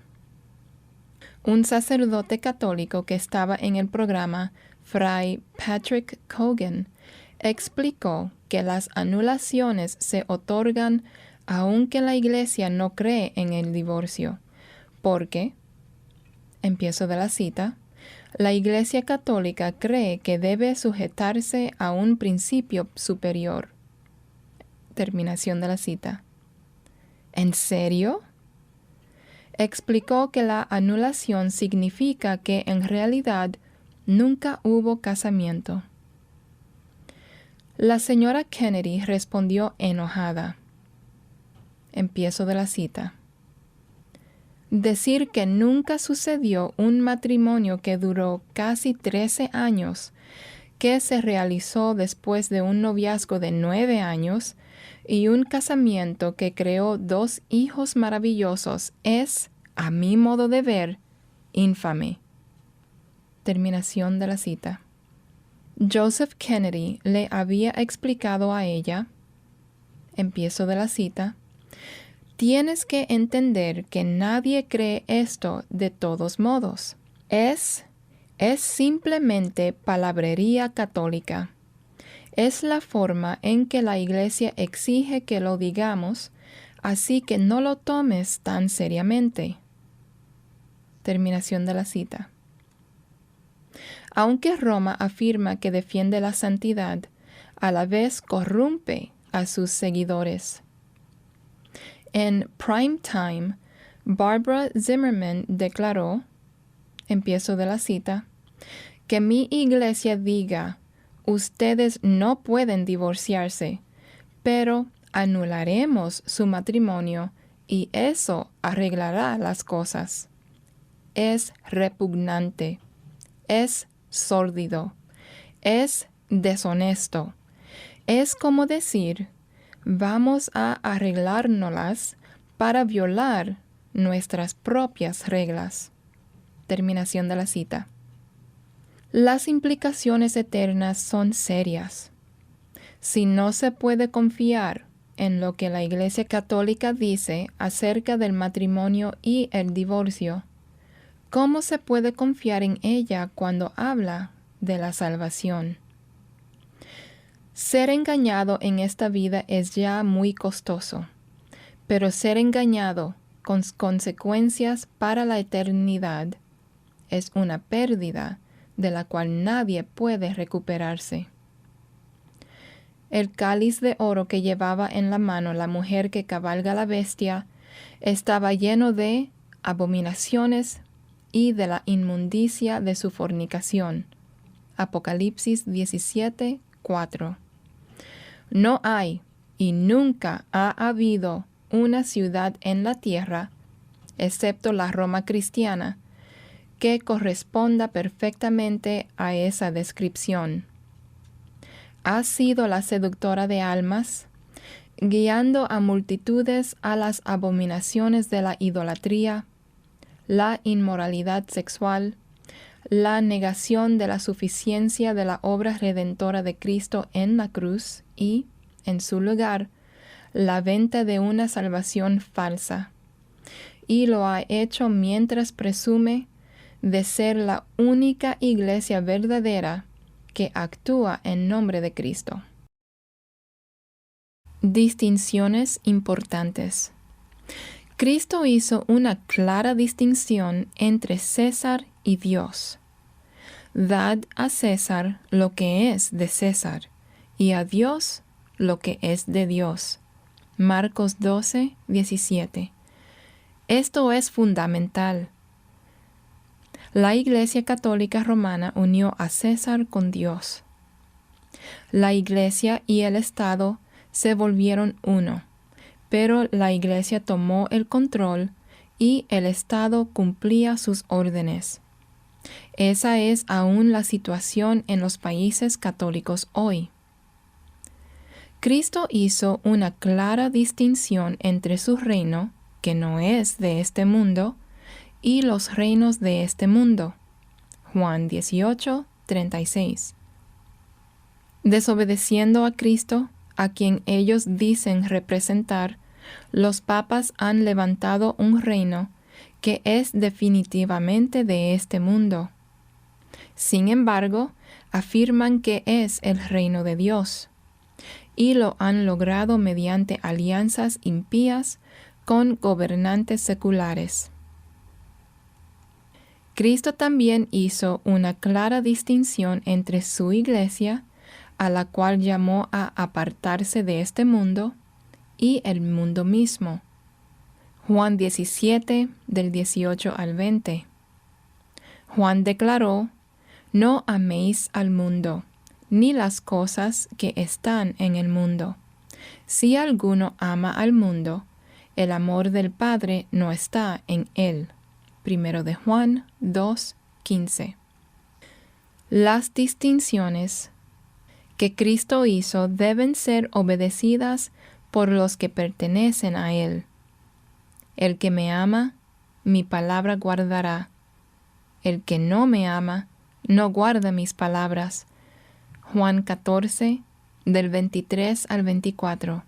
Un sacerdote católico que estaba en el programa, Fray Patrick Cogan, explicó que las anulaciones se otorgan aunque la Iglesia no cree en el divorcio, porque, empiezo de la cita, la Iglesia Católica cree que debe sujetarse a un principio superior. Terminación de la cita. ¿En serio? Explicó que la anulación significa que en realidad nunca hubo casamiento. La señora Kennedy respondió enojada. Empiezo de la cita. Decir que nunca sucedió un matrimonio que duró casi 13 años, que se realizó después de un noviazgo de 9 años y un casamiento que creó 2 hijos maravillosos es, a mi modo de ver, infame. Terminación de la cita. Joseph Kennedy le había explicado a ella, empiezo de la cita, tienes que entender que nadie cree esto de todos modos. Es simplemente palabrería católica. Es la forma en que la Iglesia exige que lo digamos, así que no lo tomes tan seriamente. Terminación de la cita. Aunque Roma afirma que defiende la santidad, a la vez corrompe a sus seguidores. En Prime Time, Barbara Zimmerman declaró, empiezo de la cita, que mi iglesia diga, ustedes no pueden divorciarse, pero anularemos su matrimonio y eso arreglará las cosas. Es repugnante, es sórdido, es deshonesto. Es como decir, vamos a arreglárnoslas para violar nuestras propias reglas. Terminación de la cita. Las implicaciones eternas son serias. Si no se puede confiar en lo que la Iglesia Católica dice acerca del matrimonio y el divorcio, ¿cómo se puede confiar en ella cuando habla de la salvación? Ser engañado en esta vida es ya muy costoso, pero ser engañado con consecuencias para la eternidad es una pérdida de la cual nadie puede recuperarse. El cáliz de oro que llevaba en la mano la mujer que cabalga la bestia estaba lleno de abominaciones y de la inmundicia de su fornicación. Apocalipsis 17:4. No hay y nunca ha habido una ciudad en la tierra, excepto la Roma cristiana, que corresponda perfectamente a esa descripción. Ha sido la seductora de almas, guiando a multitudes a las abominaciones de la idolatría, la inmoralidad sexual, la negación de la suficiencia de la obra redentora de Cristo en la cruz y, en su lugar, la venta de una salvación falsa. Y lo ha hecho mientras presume de ser la única iglesia verdadera que actúa en nombre de Cristo. Distinciones importantes. Cristo hizo una clara distinción entre César y Dios. Dad a César lo que es de César, y a Dios lo que es de Dios. Marcos 12:17. Esto es fundamental. La Iglesia Católica Romana unió a César con Dios. La Iglesia y el Estado se volvieron uno, pero la Iglesia tomó el control y el Estado cumplía sus órdenes. Esa es aún la situación en los países católicos hoy. Cristo hizo una clara distinción entre su reino, que no es de este mundo, y los reinos de este mundo. Juan 18:36. Desobedeciendo a Cristo, a quien ellos dicen representar, los papas han levantado un reino que es definitivamente de este mundo. Sin embargo, afirman que es el reino de Dios, y lo han logrado mediante alianzas impías con gobernantes seculares. Cristo también hizo una clara distinción entre su iglesia, a la cual llamó a apartarse de este mundo, y el mundo mismo. Juan 17, del 18 al 20. Juan declaró, no améis al mundo, ni las cosas que están en el mundo. Si alguno ama al mundo, el amor del Padre no está en él. 1 de Juan 2:15. Las distinciones que Cristo hizo deben ser obedecidas por los que pertenecen a Él. El que me ama, mi palabra guardará. El que no me ama, no guarda mis palabras. Juan 14, del 23 al 24.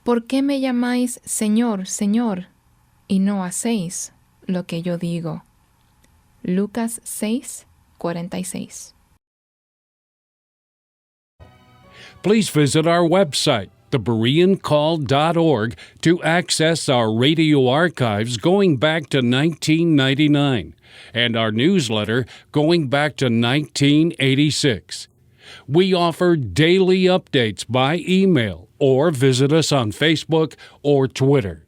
¿Por qué me llamáis Señor, Señor, y no hacéis lo que yo digo? Lucas 6:46. Please visit our website, thebereancall.org, to access our radio archives going back to 1999 and our newsletter going back to 1986. We offer daily updates by email or visit us on Facebook or Twitter.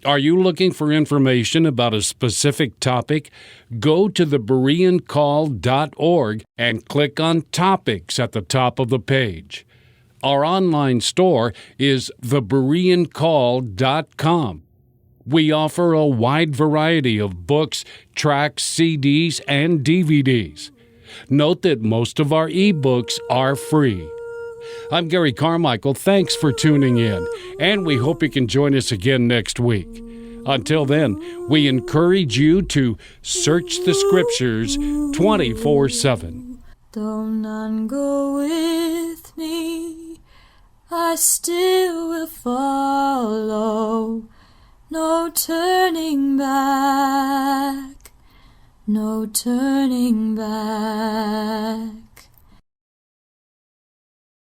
Are you looking for information about a specific topic? Go to thebereancall.org and click on Topics at the top of the page. Our online store is thebereancall.com. We offer a wide variety of books, tracts, CDs, and DVDs. Note that most of our ebooks are free. I'm Gary Carmichael. Thanks for tuning in, and we hope you can join us again next week. Until then, we encourage you to search the Scriptures 24/7. Though none go with me, I still will follow. No turning back, no turning back.